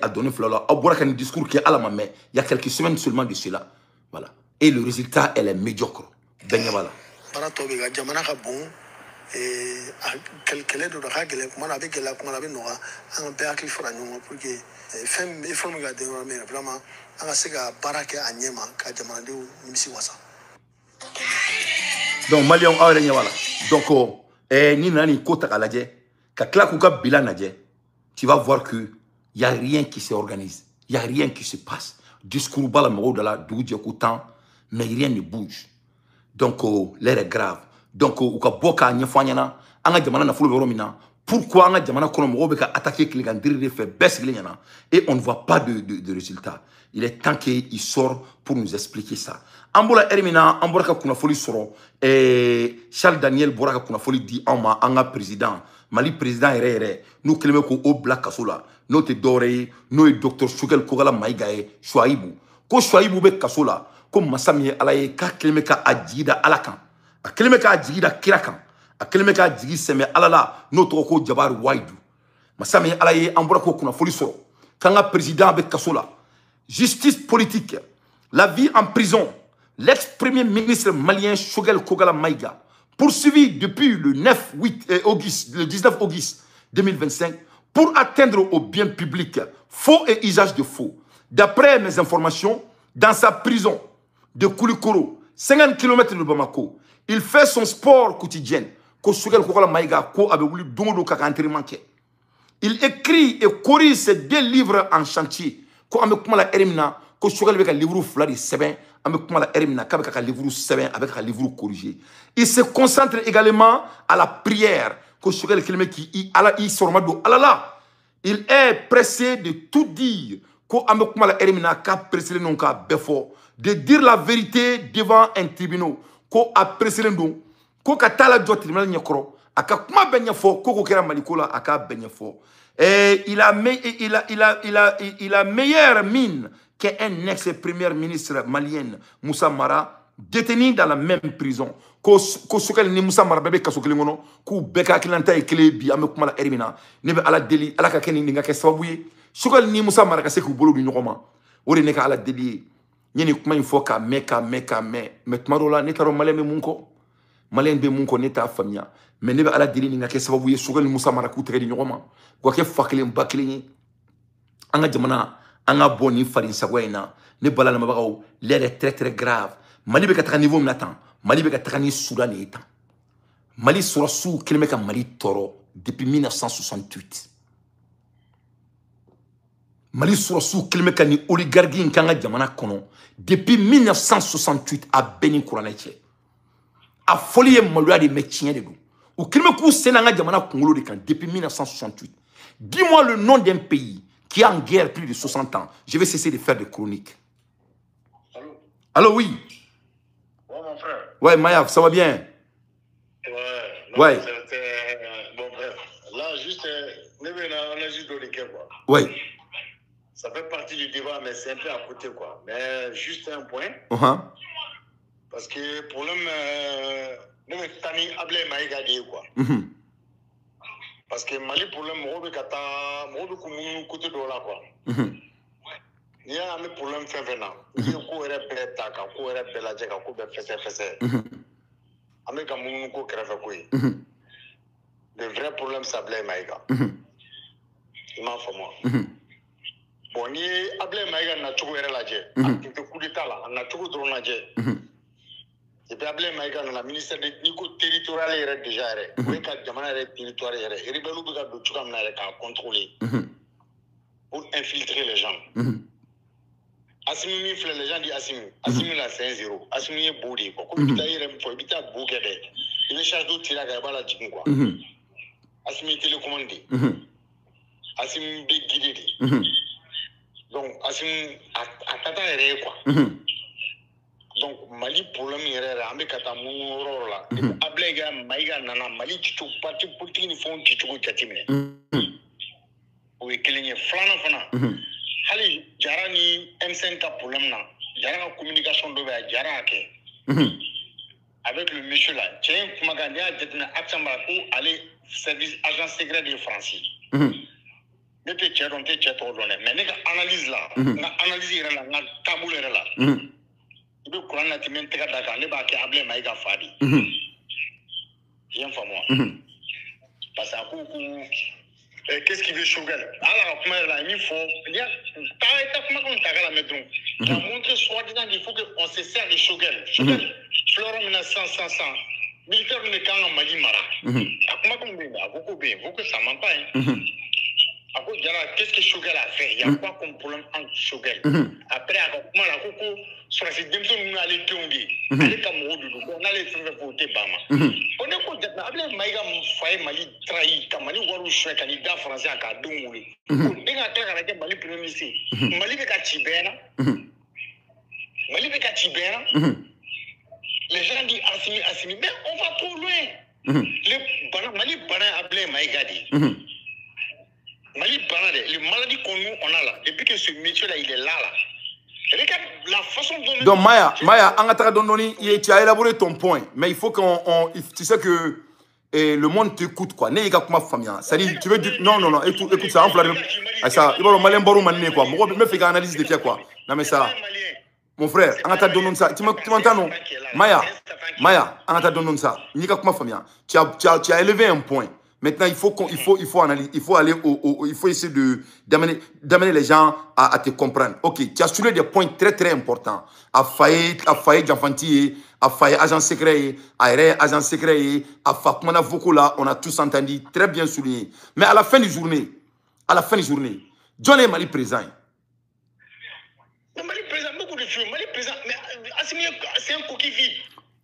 donné Flora, a un discours qui est à la main, il y a quelques semaines seulement de cela. Voilà. Et le résultat, elle est médiocre. Voilà. Donc, Malion, voilà. Donc, ni nani kota kaladje, ka klakuka bilanadje, tu vas voir que il n'y a rien qui s'organise. Il n'y a rien qui se passe. Discours bala moro de la doudje koutan, mais rien ne bouge. Donc, l'air est grave. Donc, au ka boka nyefanyana, anga jamana na fulu romina, Pourquoi on a attaqué et on ne voit pas de résultat. Il est temps qu'il sorte pour nous expliquer ça. Ambola Ermina, Amboraka Kunafoli Soro, Charles Daniel Boraka Kunafoli dit Anga président, Mali président Ere, nous Klemeko au Black Kasola, nous te doré, nous docteur Chougel Kogala Maïgae, Chouaïbou. Ko Chouaïbou be Kasola, comme Massami Alaye, Ka Klemeka Adjida Alakan, a Klemeka Adjida Kirakan. A kelemeka digi seme alala notre ko jabar waidu masami alaye ambura ko kuna foli soro kanga président be kasola justice politique la vie en prison l'ex-premier ministre malien Choguel Kogala Maïga poursuivi depuis le 19 août 2025 pour atteindre au bien public faux et usage de faux. D'après mes informations, dans sa prison de Koulikoro 50 km de Bamako, il fait son sport quotidien. Il écrit et corrige ses 2 livres en chantier. Il se concentre également à la prière. Il est pressé de tout dire. De dire la vérité devant un tribunal. Ko katala do tribunal nyakoro aka kuma benya fo koko kera malikola aka benya fo il a meilleure mine qu'un ex-premier ministre malien Moussa Mara détenu dans la même prison ko sokal ni Moussa Mara bebe kaso kelingono ku beka kilanta e kele bi ame kuma la ermina ne be ala deli ala ka keni nga ke sababuye sokal ni Moussa Mara ka se ku bolo du nyokoma ori ne ka ala deli nyeni kuma info ka meka metmarola ne taro maleme munko Malien be munko neta famia mais ne be ala diri ni ngake sababu ye sugal Moussa Mara ku tere di nyoma ko ke fakelen bakelen anga jamana anga boni farin sagwena ne balala mabagaw l'air est très grave Mali be ka taka niveau minatan Mali be ka taka ni Soudan eta Mali sura sou kelme ka Mali toro depuis 1968 Mali sura sou kelme ka ni oligarchie kanga jamana kono depuis 1968 a Benin Kouraneche a folie maloya de métier de nous. Ou qu'il me coûte sénanga diamana Congolo de Can depuis 1968. Dis-moi le nom d'un pays qui est en guerre plus de 60 ans. Je vais cesser de faire des chroniques. Allô? Allô, oui. Ouais, mon frère. Ouais, Mayav, ça va bien? Ouais. Bon, frère. Là, juste, on a juste donné quoi. Ouais. Ça fait partie du débat, mais c'est un peu à côté, quoi. Mais juste un point. Parce que problème, nous Tani Ablé Maïga dit quoi. Parce que Mali problème, moi je suis côté de là quoi. Il y a un problème fait venant. Il y a un bel taka, un bel adjeka, un bel fessé. Avec un mounou crève quoi. Le vrai problème c'est Ablé Maïga. Il m'en faut moi. Bon, ni Ablé Maïga n'a toujours rien là j'ai. Avec le coup d'état là, on a toujours drôle là j'ai. Et puis Ablé Maïga dans la ministère de Nico territorial est déjà oui quand jamana est territorial est rebelle ou de tout comme n'a qu'à contrôler pour infiltrer les gens. Assimi les gens disent Assimi là c'est 1-0. Assimi est body quoi. Comme il a il faut éviter bouquet il est chargé de tirer à la jikin quoi. Assimi télécommandé. Assimi be guidé. Donc Assimi à tata est quoi. Donc Mali problème yɛrɛ an bɛ ka taa mun yɔrɔ la Ablé Maïga nana Mali parti politique ni fɛnw cicogo jateminɛ o ye kelen ye filanan fana hali Jara ni M5 ka problème na Jara ka communication dɔ bɛ yan Jara y'a kɛ avec le monsieur là cɛ in kumakan n'i y'a jateminɛ accent b'a ko ale service agent secret de France ne tɛ cɛ dɔn n tɛ cɛ tɔgɔ dɔn dɛ mais ne ka analyse la n ka analyse yɛrɛ la n ka taabolo yɛrɛ la il veut qu'on a timé tega d'accord les bas qui Ablé Maïga fadi bien fa moi parce que qu'est-ce qu'il veut Choguel alors comment là il faut il y a t'as comment on t'a la mettre il a montré soi-disant qu'il faut qu'on se sert de Choguel Florent 1900 militaire ne quand Mali Mara comment on dit beaucoup bien beaucoup ça ment pas Qu'est-ce que Choguel a fait? Il y a quoi comme problème entre Choguel? Après, on a sur ces deux personnes, on a les tombés. On a les fait voter Bama. On est content. Après, Maïga Faye Mali trahi, Kamali Warou Chouet, candidat français à Kadoumou. On est à clair avec Mali Premier ministre. Mali Beka Tibena. Mali Beka Tibena. Les gens disent Assimi, mais on va trop loin. Mali Bana appelé Maïga dit. Mali Banade, les maladies qu'on on a là, depuis que ce métier-là, il est là. Regarde la façon dont... Donc Maya, tu as élaboré ton point, mais il faut tu sais que le monde t'écoute, quoi. C'est-à-dire, tu veux dire... Non, écoute ça, ça, il va le malin barou mané, quoi. Moi, je me fais une analyse de fait, quoi. Non, mais ça... Mon frère, tu m'entends, non? Maya, ça. Tu as élevé un point. Maintenant, il faut aller il faut essayer d'amener les gens à te comprendre. Ok, tu as soulevé des points très très importants. À Faye Djanfanti, à Faye agent secret, à Ere agent secret, à Fakmana Vokola, on a tous entendu, très bien souligné. Mais à la fin du journée, John est Mali présent. Mali présent, beaucoup de films. Mali présent, mais c'est un coquille vide.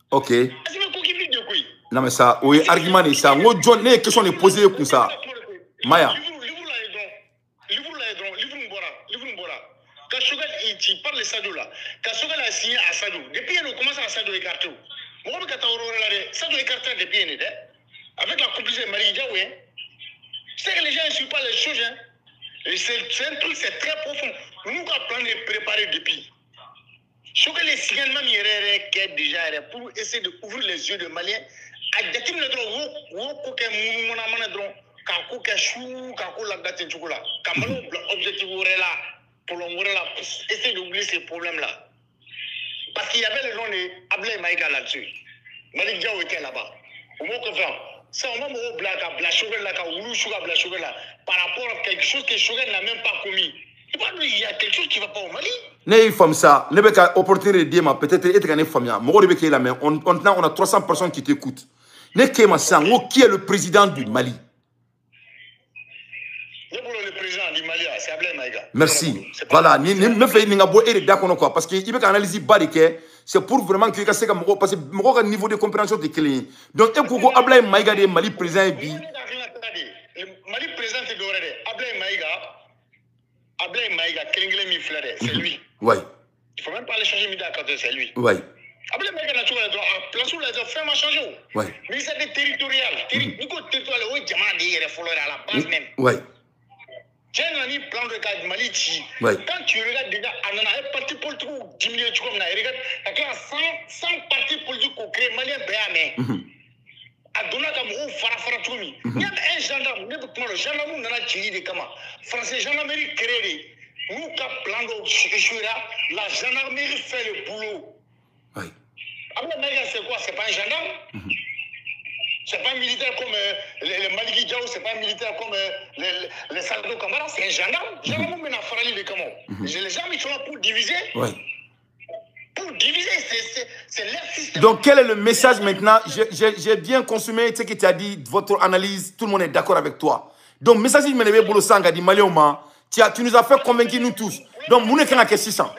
Ok. C'est un coquille vide de quoi? Non mais ça, oui, argument de ça. Moi, John, les questions de poser comme ça. Maya. Quand Choguel, il parle de Sadou là. Quand Choguel a signé à Sadou, depuis il commence à Sadou écarté. Moi, je vais Sadou écarté depuis il est avec la complicité de Marie Diaoué. C'est que les gens ne suivent pas les choses. C'est un truc, c'est très profond. Nous avons plan de préparer depuis. Choguel est signé même qui est déjà pour essayer d'ouvrir les yeux de Maliens. A jatim le dron wo ko ke munu mana dron ka ko ke chou ka ko la date chocolat kamalo objectif là pour essayer d'oublier ces problèmes là parce qu'il y avait le nom de Ablaye Maïga là-dessus. Malik Diaw était là-bas au moins que ça on va me bla Choguel là ka oulu chou bla Choguel là par rapport à quelque chose que Choguel n'a même pas commis. Il y a quelque chose qui va pas au Mali. Ne femme ça, ne pas opportunité de dire peut-être être une femme ya. Moi de la main, on a 300 personnes qui t'écoutent. Ne Kema Sango, qui est le président du Mali? Le président du Mali, c'est Ablaye Maïga. Merci. Voilà, ne fait ni ngabo et d'accord quoi parce que il veut analyser barike, c'est pour vraiment que ça comme parce que mon niveau de compréhension de clé. Donc et pourquoi Ablaye Maïga de Mali président bi Mali président de Doré, Ablaye Maïga Kengele mi flare, c'est lui. Ouais. Il faut même pas aller changer Mida quand c'est lui. Ouais. Après, le mec a toujours place où les affaires ont changé. Oui. Mais c'est territorial. Nico territorial, oui, diamant est à la base même. Oui. J'ai un plan de cas de Mali. Quand tu regardes déjà, on a un parti politique diminué, tu comme regarde, il y a 100 partis politiques qui créent Malien Béamé. A donné comme on fara tout mis. Il y a un gendarme, le gendarme n'a pas tiré des camas. Français gendarmerie créé. Nous, quand plan de la gendarmerie fait le boulot. Oui. Après, c'est quoi? C'est pas un gendarme? C'est pas un militaire comme les Maliki Diaw, c'est pas un militaire comme les Saldo Kamara, c'est un gendarme. Gendarme, mais on a farali les Kamara. Les gens, ils sont là pour diviser. Oui. Pour diviser, c'est leur système. Donc, quel est le message maintenant? J'ai bien consumé ce que tu as dit, votre analyse, tout le monde est d'accord avec toi. Donc, message, il m'a dit, Bolo Sanga, dit Malioma, tu nous as fait convaincre nous tous. Donc, nous n'avons qu'à 600.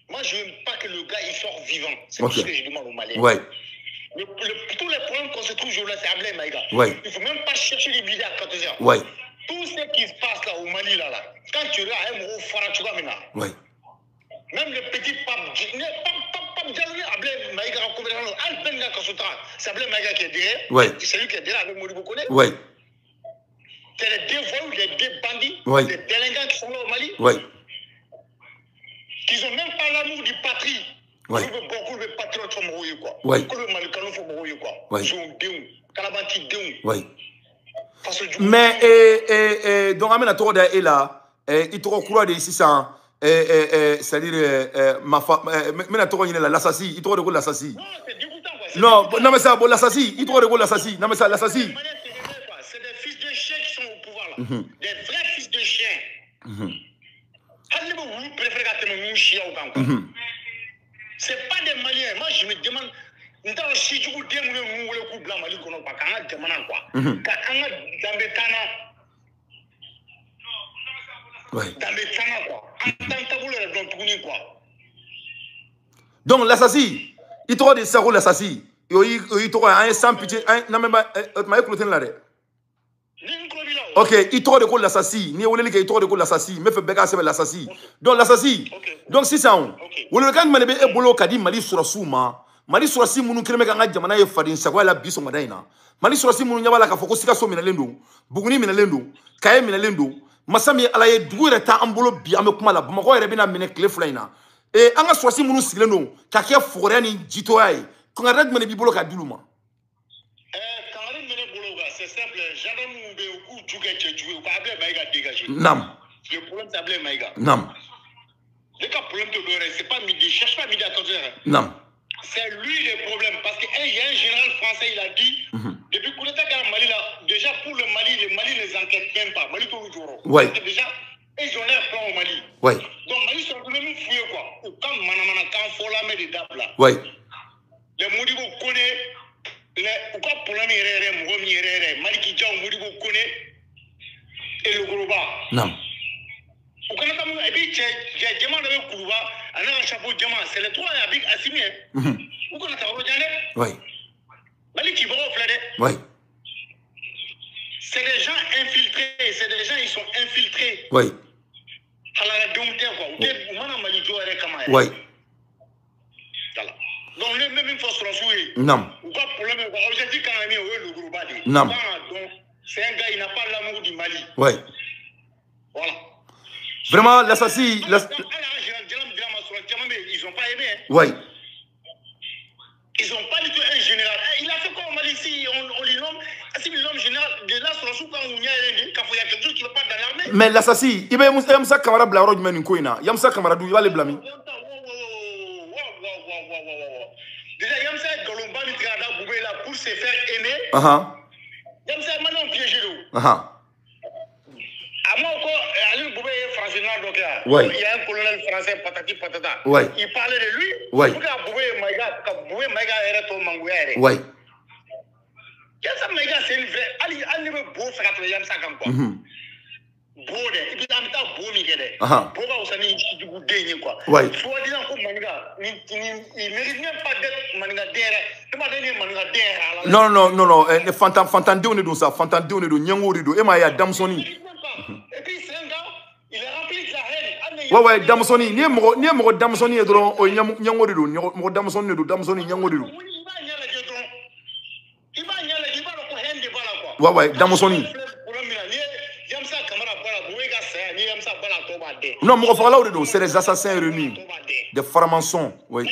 Moi, je n'aime pas que le gars il sort vivant. C'est tout ce que je demande aux Maliens. Ouais. Tous les problèmes qu'on se trouve aujourd'hui là, c'est Ablaye Maïga. Ouais. Il ne faut même pas chercher les billets à 14 heures. Ouais. Tout ce qui se passe là au Mali, là, quand tu regardes un mot fara, tu vas maintenant. Ouais. Même le petit pape Diallo, Ablaye Maïga, c'est Ablaye Maïga qui est derrière. Ouais. C'est lui qui est derrière avec Modibo Kone. Ouais. C'est les deux voyous, les deux bandits, ouais. les délinquants qui sont là au Mali. Ouais. Qu'ils n'ont même pas l'amour du patrie. Ouais. Beaucoup de patriotes sont morts, quoi. Ouais. Beaucoup de Malikanos sont morts, quoi. Ouais. Ils sont déons. Kalabanti déons. Ouais. Mais, donc, Amena Toda est là. Il te recouvre de 600. C'est-à-dire, ma femme. Mena Toda est là, l'assassin. Il te recouvre l'assassin. Non, c'est dégoûtant, quoi. Non, mais ça, l'assassin. Il te recouvre l'assassin. Non, mais ça, l'assassin. C'est des fils de chiens qui sont au pouvoir, là. Des vrais fils de chiens. C'est pas des Maliens. Moi, je me demande. Si tu veux dire que Mali, quoi. Ouais. Dans le Tana, quoi. En tant que tabou, dans tout quoi. Donc, l'assassin, il trouve des cerveaux, l'assassin. Il trouve un sans pitié, non, mais ma écoute là. Ok, il trouve de quoi l'assassin. Ni on il trouve de quoi l'assassin. Mais fait béga c'est l'assassin. Donc, l'assassin. Donc, si ça, on le quand man est bolo kadi mali sur souma. Mali sur si munu kireme kanga jamana ye fadin sagwa la biso madaina. Mali sur si munu nyabala ka foko sika so minalendo. Buguni minalendo. Kaye minalendo. Masami ala ye dugu reta ambolo bi ame kuma la. Bamako yere bina mine kle flaina. Et anga sur si munu sileno. Kakia forêt ni jito ay. Konga rad mene bi bolo ka duluma. C'est simple, jamais moumbe au coup tu jouer ou pas Maïga dégager. Nam. Le problème c'est Maïga. Nam. Le cas problème de l'oreille, c'est pas midi, cherche pas midi à ton terrain. Nam. C'est lui le problème parce que il y a un général français, il a dit depuis coup d'état qu'à Mali là, déjà pour le Mali les enquête même pas. Mali tout le jour. Ouais. Parce que déjà ils ont l'air plan au Mali. Ouais. Donc Mali sont même fouillés quoi. Ou comme manamana quand faut la mettre des dates là. Ouais. Les Modibo connaît le quoi problème est Mogomi est Maliki Djaou Modibo connaît et le Goroba. Non. Au Canada, et puis j'ai demandé avec Kouba, un chapeau de diamant, c'est les trois avec Assimi. Où qu'on a ta rejoint? Oui. Maliki va au flède. Oui. C'est des gens infiltrés, c'est des gens ils sont infiltrés. Oui. Alors donc quoi, ou mana Malijo est comme ça. Oui. Voilà. Donc le même une fois sur la souille. Non. Ou pas problème quoi, aujourd'hui quand on a mis le Goroba. Non. Donc c'est un gars il n'a pas l'amour du Mali. Oui. Voilà. Vraiment, l'assassin. Ils n'ont pas aimé. Oui. Ils n'ont pas du tout un général. Il a fait quoi au Mali ici? On lui nomme. Si le nomme général, de là, sur la soupe, quand il y a quelque chose qui ne va pas dans l'armée. Mais l'assassin, il va y avoir camarade Blaro du Menukoina. Il y a un camarade il va les blâmer. Déjà, il y a un Golomba Mitrada Boubé là pour se faire aimer. Il y a un maintenant piégé là. À moi, Ali Boubé est français, donc il y a un colonel français, patati patata. Il parlait de lui. Oui. Boubé Maïga est au Mangouère. Oui. Yamsa Maïga, c'est une vraie. Ali veut beau faire attraper Yamsa comme quoi. Beau, et puis en temps, beau, Miguel. Beau, ça n'est du goût de quoi. Oui. Soit disant que Maniga, il mérite même pas d'être Maniga derrière. Tu m'as donné Maniga derrière. Non, non, non, non. Fantandé, on est dans ça. Fantandé, on est dans Nyango, et Maya Damsoni. Et puis c'est un gars, il est rempli de la haine. Ouais, ouais, Damsoni. Ni mo Damsoni est dans Nyango, mo Damsoni, Nyango. Il va y aller, il va le haine de bala quoi. Ouais, ouais, Damsoni. Non, mon frère, là, c'est les assassins réunis. Des francs-maçons. Oui.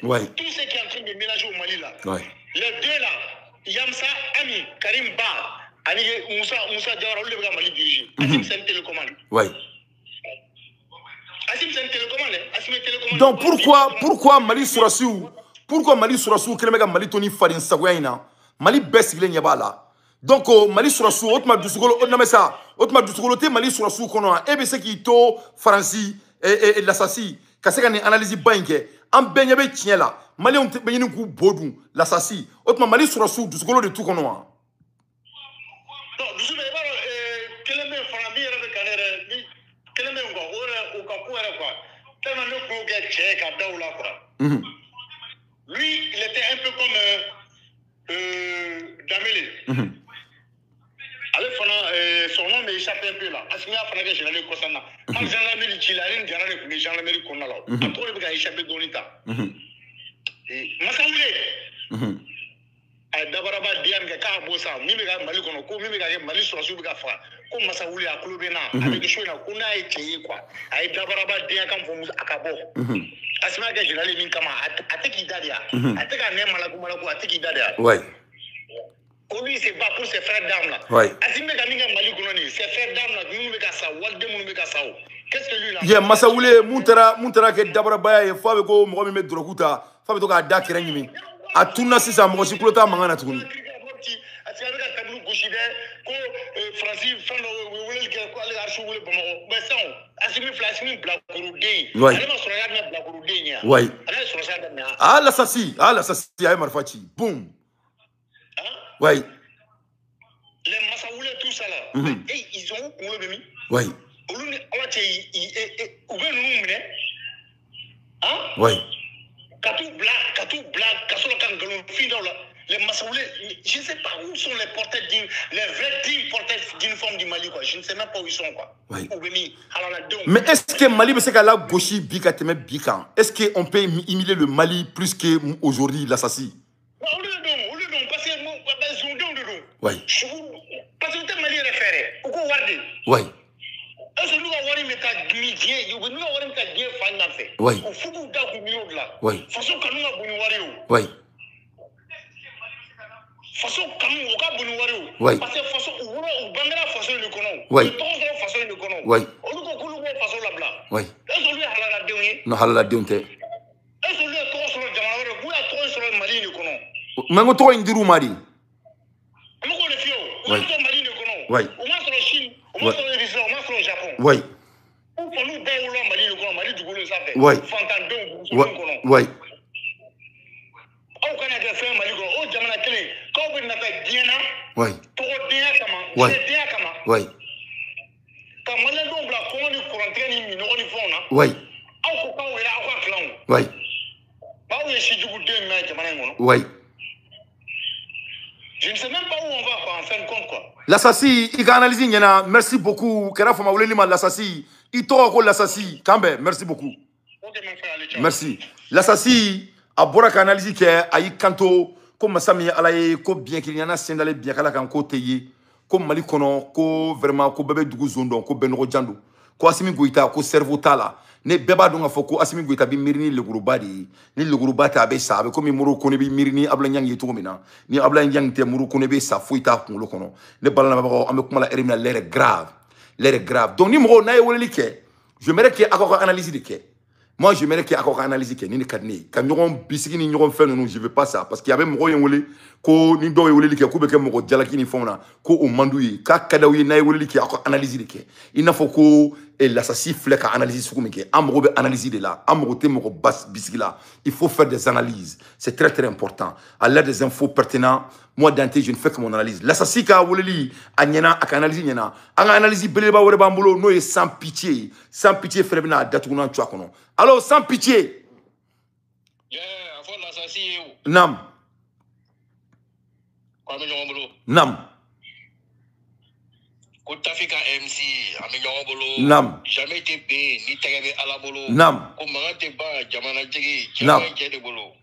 Ouais. Tout ce qui est en train de mélanger au Mali là. Ouais. Les deux là, Yamsa, Ami, Karim Ba, Moussa Diawara, le gars Mali dirige. Asim, c'est une télécommande. Ouais. Asim, c'est une télécommande. Asim, c'est télécommande. Donc pourquoi Mali Sourassou, Kélémega Mali Tony Fadin Sagouaïna, Mali Bess Glen Yabala. Donc Mali Sourassou, Otma Dousougolo, Otnamesa, Otma Dousougolo, Mali Sourassou, Kono, EBC Kito, Franci et l'assassin, Kassekane analyse banque, en Benyabe Tiela, Mali on Benyuku Bodou, l'assassin, Otma Mali Sourassou, Dousougolo de tout Kono. Non, Dousougolo, Kélémé, Fanami, Kélémé, ou Kakouera, quoi. Tellement de progrès tchèque à Daoula, quoi. Lui, il était un peu comme Damélé. Alors, son nom m'est échappé un peu là. Asmia Franake, je l'ai constaté. Quand gendarmerie, il a une diarrhée pour les gendarmeries qu'on a là. Après, il a échappé dans l'État. Massaoulé. Dabaraba Diam, Kabosa, Mimika Malikono, Mimika Mali sur la Subuka, comme Massaoulé à Kloubena, avec des choses qu'on a été quoi. Avec Dabaraba Diam, comme vous à Cabo. Asma que je l'ai mis comme à Tekidadia. À Tekanem Malakumalaku, à Tekidadia. Ouais. Lui, c'est pas pour ses frères d'armes là. Ouais. Asime Gaminga Malikouni, ses frères d'armes là, nous mettons ça, Walde Moumeka Sao. Qu'est-ce que lui là? Yeah, Massaoulé, Muntara, que Dabaraba, et Fabeko, Mohamed Droguta, Fabeko à Dakirangimi. A Tuna Sisa, Mosikulota, Mangana Tuni. Ouais. Ah, l'assassin, aïe Marfati. Boum. Ouais. Les Massaoulés, tout ça là. Ils ont où le demi? Oui. Oui. Les massaoulés, je ne sais pas où sont les porteurs les vrais dignes porteurs d'uniforme du Mali, quoi. Je ne sais même pas où ils sont, quoi. Oui. Mais est-ce que Mali c'est qu'à la gauche bika teme bika? Est-ce qu'on peut imiter le Mali plus qu'aujourd'hui l'assassin? Parce que oui. Parce que le Mali est référé. Oui. Est-ce que nous avons mis ta gmidien, nous avons mis ta gmidien fan fait. Oui. Au fou d'à vous là. Oui. Façon que nous avons mis. Oui. Façon comme au cas bonouarou. Oui. Parce que façon ou bandera façon le kono. Oui. Le ton façon le kono. Oui. On nous ko façon la bla. Oui. Est-ce que lui halala deuni? Non halala deunte. Est-ce que lui trop sur le jamawara, ou la trop sur le Mali le kono. Mango to indiru Mali. On ko le fio. Ou Oui. sur Mali le kono. Oui. On va sur la Chine, on va sur le Russie, on va sur le Japon. Oui. Ou pour nous ba ou Mali le kono, Mali du kono ça fait. Oui. Fantandon Oui. Oui. Au Canada fait Mali ko o jamana tele. Ko be na ta diena. Oui. To dia kama. Oui. Dia kama. Oui. Ka mala do bla ko ni courante ni no ni fona. Oui. Au ko ka wera au ka clown. Oui. Ba o yeshi jugu de na jamana ngono. Oui. Je ne sais même pas où on va quoi, en fin de compte quoi. L'assassin, il a analysé Nyana. Merci beaucoup. Kera Fama Oulelima l'assassin. Il t'aura quoi l'assassin? Kambe, merci beaucoup. Ok mon frère, allez ciao. Merci. L'assassin a bora ka analyse ke ayi kanto ko masami alaye ko bien qu'il y en a sendale bien kala kan ko teye ko Mali kono ko vraiment ko bebe dugu zondo ko benro jandu ko Assimi Goïta ko cerveau tala ne beba donga foko Assimi Goïta bi mirini le groupe badi ni le groupe bata be sa be ko mi muru ko ne bi mirini abla nyang yi to mina ni abla nyang te muru ko ne be sa fuita ko lo kono ne balana ba am ko mala erimna l'air grave donc ni mo na yewoli ke je mérite que akoko analyse de ke. Moi, je mérite qu'il y ait encore analyse qui est ni kadni. Quand nous avons biscuit ni nous avons fait nous, je veux pas ça parce qu'il y avait mon yongoli, ko ni do yongoli qui a coupé comme mon dialaki ni fona, ko o mandoui, ka kadawi na yongoli qui a encore analyse de qui. Il n'a faut ko l'assassin flèche à analyser ce qu'on met. Amro be analyser de là, amro te mon bas biscuit là. Il faut faire des analyses. C'est très très important. À l'aide des infos pertinentes. Moi, Dante, je ne fais que mon analyse. L'assassin qui a voulu Anyana, a analysé Nyana. A analysé Beleba Werebambulo, no est sans pitié. Sans pitié, Frebina, Datounan Tchouakono. Alors, sans pitié. Yeah, avant l'assassin. Nam. Nam. Kotafika MC, Amigobolo. Nam. Jamais été payé, ni tagabe à la bolo. Nam. Comment t'es pas, Jamana Djegi, Nam.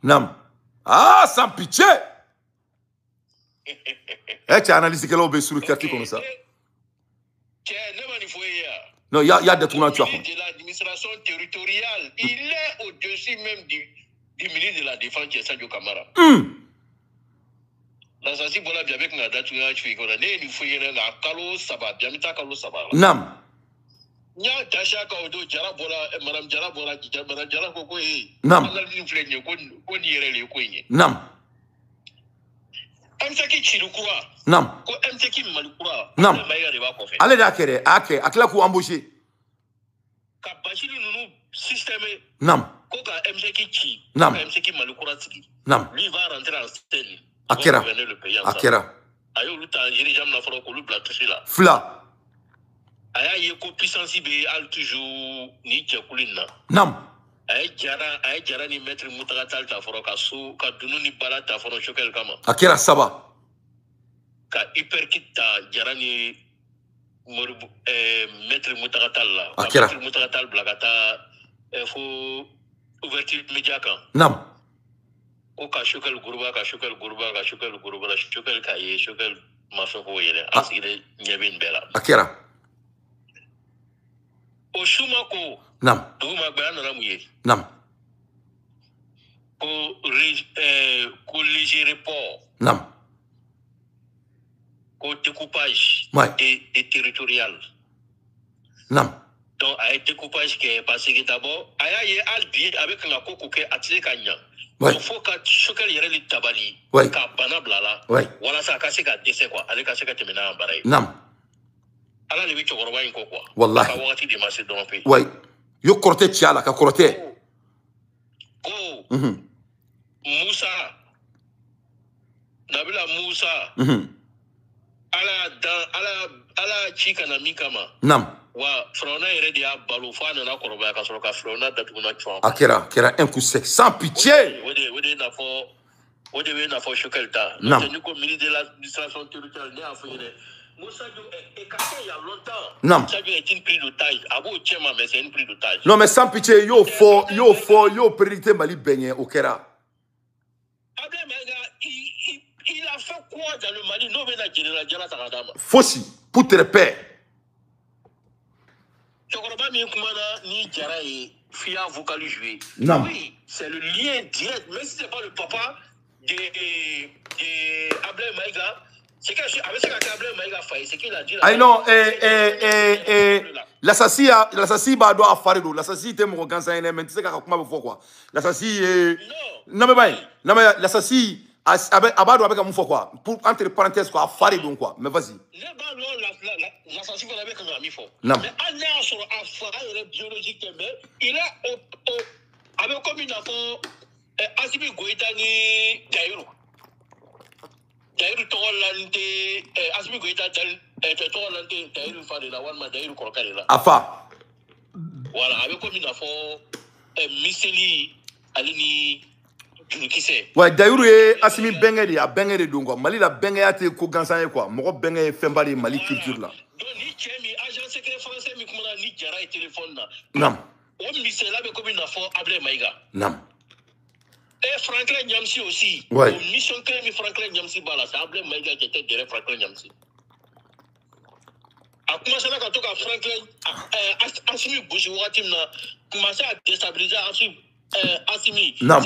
Nam. Ah, sans pitié. Eh, tu as analysé quel obé sur le quartier comme ça? Non, il y a des tournants. De l'administration territoriale, il est au-dessus même du ministre de la Défense, qui est Sadio Kamara. L'assassin Bola Biabek n'a pas tué il faut y aller à Kalo Saba, Biamita Kalo Saba. Nam. Nya Tasha Kaudo, Jara Bola, Madame Jara Bola, Madame Jara Koko, Nam. Nam. MCK Chirukura. Nam. Ko MCK Malukura. Nam. Allez d'accord, ok, akela ku embauché. Ka Bachili Nounou système. Nam. Ko ka MCK Chi. Nam. MCK Malukura Tiki. Nam. Lui va rentrer en scène. Akera. Akera. Ayo luta dirigeant na foro ko lu bla toucher là. Fla. Aya yeko puissance be al toujours ni djakulina. Nam. Ay jara ni maître Moutagatal ta foro ka so ka dunu ni bala ta foro chokel kama. Akera Saba. Ka hyperkit jara ni maître Moutagatal la. Akera. Maître Moutagatal blagata fo ouverture média kan. Nam. O ka chokel gurba ka chokel kaye chokel mafe ko yele. Asire nyebin bela. Akera. O shuma ko. Nam. Duma bayana na muye. Nam. Ko léger report. Nam. Ko découpage et territorial. Nam. Donc, a un découpage qui est passé d'abord. Il y a un billet avec un coco qui est attiré Kanya. Il faut que chacun y ait le tabali. Oui. Ka banablala. Oui. Voilà ça, cassé qu'à décès quoi. Allez casser qu'à terminer en baraille. Nam. Alors, les bichos vont voir quoi. Wallahi. Ka wati de masse dans le pays. Oui. Yo korte tiala ka korte. Go. Moussa. Nabila Moussa. Ala chika na mikama. Nam. Wa Frona est ready à Balofan et à Koroba, à Soroka Frona, d'Atuna Chouan. Akira, un coup sec, sans pitié. Où devait n'a pas choquelta. Non. Nous, comme ministre de l'administration territoriale, n'est affaire. Moussa est cassé il y a longtemps. Non. Ça est une prise d'otage. Abo Tchema, mais c'est une prise d'otage. Non, mais sans pitié, yo prédicté Mali Beignet au Kera. Il a fait quoi dans le Mali? Non, mais la général Diana Taradama. Fossi, pour te répéter. Chokoraba Mikumana, ni Diara et Fia vocal jouer. Non. Oui, c'est le lien direct. Même si ce n'est pas le papa de Ablé Maïga, c'est qu'Ablé Maïga failli, c'est qu'il a dit. Ah non, l'assassin va doit faire de l'assassin était mon cancer, mais tu sais comment il faut quoi. L'assassin non mais l'assassin Abado avec un quoi. Pour entre parenthèses quoi, faire donc quoi. Mais vas-y. L'assassin va avec un ami fort. Non. Mais en sur un phare biologique, il est avec comme une affaire. Asibi Goïta ni Daïrou. Daïrou Torolante, Asibi Goïta Torolante, Daïrou Fadela, Wanma Daïrou Korokadela. Afa. Voilà, avec comme une affaire, Misseli, Alini, Junukise. Ouais, Daïrou est Asimi Bengedi, à Bengedi donc quoi. Mali la Bengedi ko gansan quoi. Moko Bengedi Fembali Mali culture là. Donc ni Tchemi, agent secret français, mi kumana ni Jara et téléphone là. Non. On Missela avec comme une affaire, Ablé Maïga. Non. Et Franklin Nyamsi aussi. Ouais. Mission Crémi Franklin Nyamsi Bala, c'est Ablé Maïga qui était derrière Franklin Nyamsi. A commencé à toka Franklin, Assimi Bouchouatim n'a commencé à déstabiliser Assimi. Non.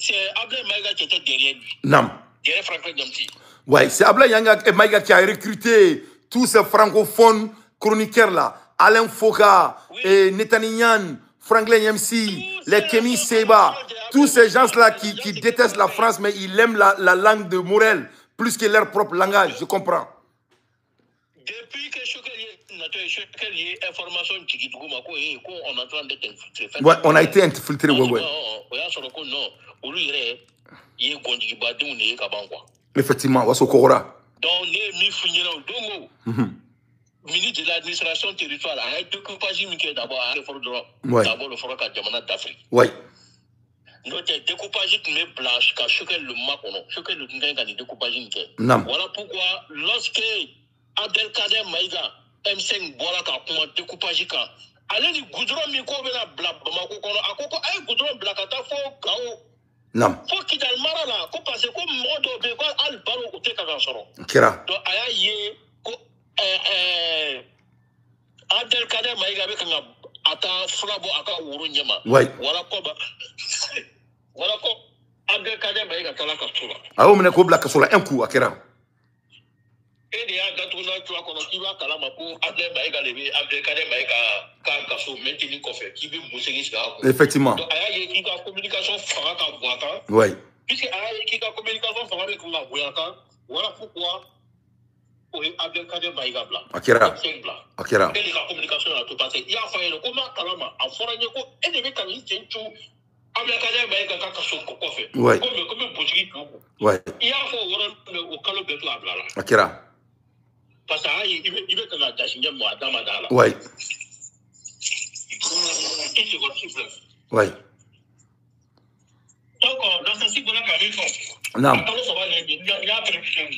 C'est Ablé Maïga qui était derrière lui. Non. Derrière Franklin Nyamsi. Ouais, c'est Ablé Maïga qui a recruté tous ces francophones chroniqueurs là. Alain Foka, oui. Netanyahu, Franklin Nyamsi, les Kémy Seba, tous ces gens-là qui détestent la France, mais ils aiment la langue de Morel, plus que leur propre langage, je comprends. Depuis que Chokelier information on est en train d'être infiltré. Ouais, on a été infiltré, ouais. Effectivement, on va donc, ministre de l'administration territoriale a été découpage d'abord à d'abord le forum d'Afrique. Oui. Notre découpage qui met blanche, car choquer le macono, choquer le dingue de découpage. Voilà pourquoi, lorsque Abdelkader Maïga, M5 Bola, comment découpage, allez, le goudron, miko, la blabamako, à quoi, un goudron, blacata, faux, gao. Non. Faut qu'il y ait le marala, parce que comme modo, bégo, al balo, ou te kagansoro. Kira. Donc, aïe, Abdelkader Maïga avec un ata frabo aka wuro nyama. Oui. Voilà quoi Abdelkader Maïga kala kasula. Ah, on a ko black kasula un coup akira. Et il y a d'autres qui ont qui va kala mako Abdelkader Maïga kaso maintenir kofé qui veut bosser jusqu'à. Effectivement. Donc aya qui a communication fera ka boaka. Oui. Puisque aya qui a communication fera avec la boaka. Voilà pourquoi Abdelkader Maïga bla. Akira. Akira. Et la communication a tout passé. Il y a fait le comment kalama a foragné ko et de mettre en tentu Abdelkader Maïga ka so ko fait. Ouais. Comme boutique ko. Ouais. Il y a fait au calo de la bla. Akira. Parce que il veut que la dachine moi dama dala. Ouais. Ouais. Donc dans ce cycle là quand même. Non. Il y a prévision.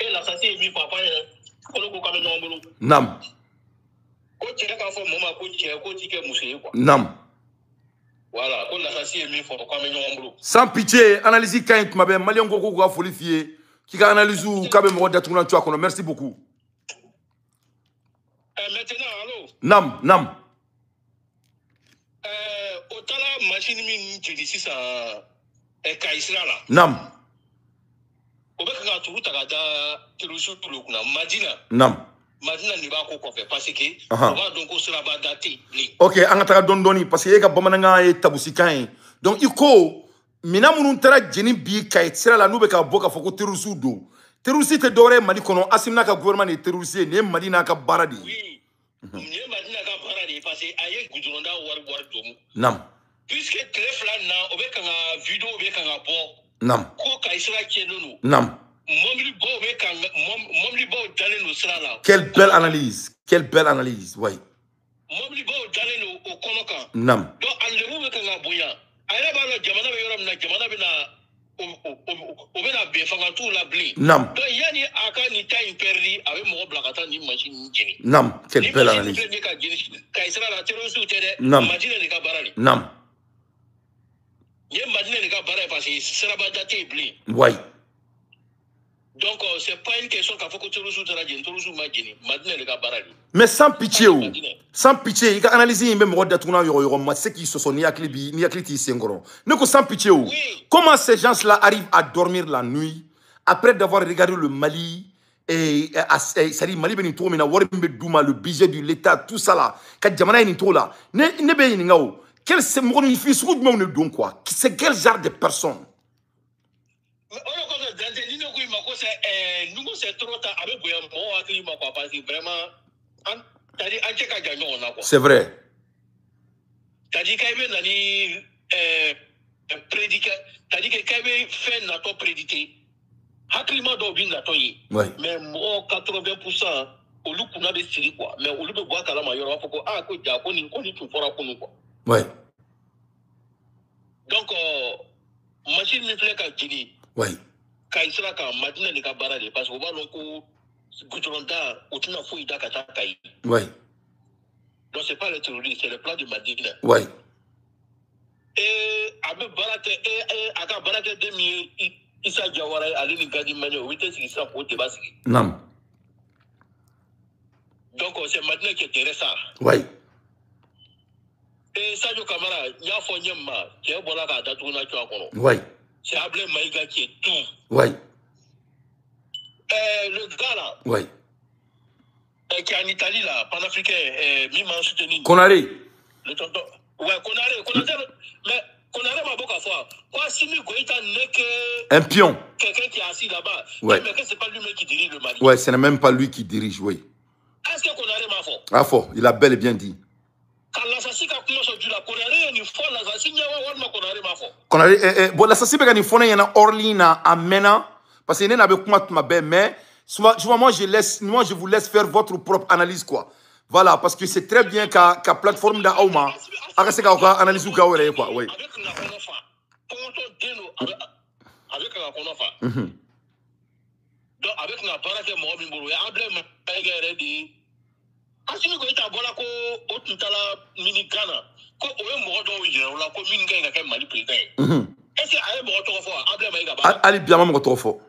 Et l'assassin est mis papa Nam. Nam. Voilà, sans pitié, analyse quand tu m'avais malien gogo a folifié qui a analysé ou quand même redatourner tu as merci beaucoup. Maintenant allô. Nam. Otala machine mi tu dis ça Kaisra là. Nam. Obeka tu tagada terusu tulukuna Madina. Nam. Madina ni ba ko kofe parce que on va donc au sera ba daté. OK, anga taga dondoni parce que e ka bamananga e tabusikan. Donc iko mina munun tara jeni bi kay sira la nube ka boka foko terusu do. Terusi te dore mali kono asimna ka gouvernement ni terusi ne Madina ka baradi. Oui. Ne Madina ka baradi parce que aye gudronda war domu. Nam. Puisque téléphone là obeka nga vidéo obeka nga bon. Nam. Ko Kaisra Kienono. Nam. Quelle belle analyse. Quelle belle analyse. Oui. mobili bo dalen au konoka Nam. donc enlevu be kanga boya ayra ba la jamana be yoram na jamana be na o be na be fanga tout la bli Nam. donc yani aka ni time perdu avec mo blakata ni machine ni jeni Nam. Quelle belle analyse. ka isra la tero su tere Nam. machine ni ka barali Nam. ye machine ni ka barali parce que sera ba daté bli Ouais. donc c'est pas une question qu'a faut que tu reçois la jeni tu reçois ma jeni machine ni ka barali Mais sans pitié, sans pitié, il a analysé même ceux qui se sont ni akli sengoro. Sans pitié, comment ces gens-là arrivent à dormir la nuit après d'avoir regardé le Mali et c'est-à-dire Mali benito mena warimbe douma le budget de l'État tout ça là, quand jamana ni to là, ne be ni ngao. Quel c'est mon fils ou me don quoi? C'est quel genre de personne? Mais on a comme dans les lignes où mako c'est nous c'est trop tard avec boya mo akli mako parce que vraiment c'est vrai. T'as-dit qu'il y avait prédiqué, t'as-dit qu'il y avait fait notre prédité. Haklima d'obin d'atoye. Mais moi 80% au loup qu'on a décidé quoi. Mais au lieu de boire kalama yoro faut que ah quoi dia on y tout fera pour nous quoi. Ouais. Donc machine ne fait qu'à Guinée. Ouais. Quand il sera quand maintenant les cabarades parce qu'on va donc Goutronda, ou tu n'as fouillé d'Akata Kaï. Oui. Donc, ce n'est pas le terroriste, c'est le plan de Madina. Oui. Et avec Barate, et avec Barate Demi, Issa Diawara, Aline Gadi Mano, 8 ans, il sera pour te baser. Non. Donc, c'est maintenant qui est intéressant. Oui. Et Sadio Kamara, il y a Fonyama, qui est bon là, à Datouna, tu as connu. Oui. C'est Ablé Maïga qui est tout. Oui. Le gars là, oui. Qui est en Italie là, panafricain, mi-man soutenu. Konaré. Le tonton. Ouais, Konaré, mais Konaré m'a beaucoup à fois. Quoi, Simi Goïta n'est que. Un pion. Quelqu'un qui est assis là-bas. Ouais. Mais c'est pas lui-même qui dirige le Mali. Ouais, ce n'est même pas lui qui dirige, oui. Est-ce que Konaré m'a fait? Ah, fort, il a bel et bien dit. Quand l'assassin a commencé à dire la Konaré, il faut l'assassin, il y a un Konaré m'a fait. Konaré, bon, l'assassin, il faut qu'il y ait un Orlina à Mena. Parce qu'il y a un peu mais souvent, moi, je vous laisse faire votre propre analyse, quoi. Voilà, parce que c'est très bien qu'à plateforme d'Aouma, avec analyse ou quoi, oui. Avec la Konofa. Donc, avec la Barake Mohamed Ablem, Pegere, Asimi Goïta Bolako, Otutala, Minikana, Ko Modo, la commune qui Mali président. Est-ce qu'il y a un mot trop fort? Allez bien, mon trop fort.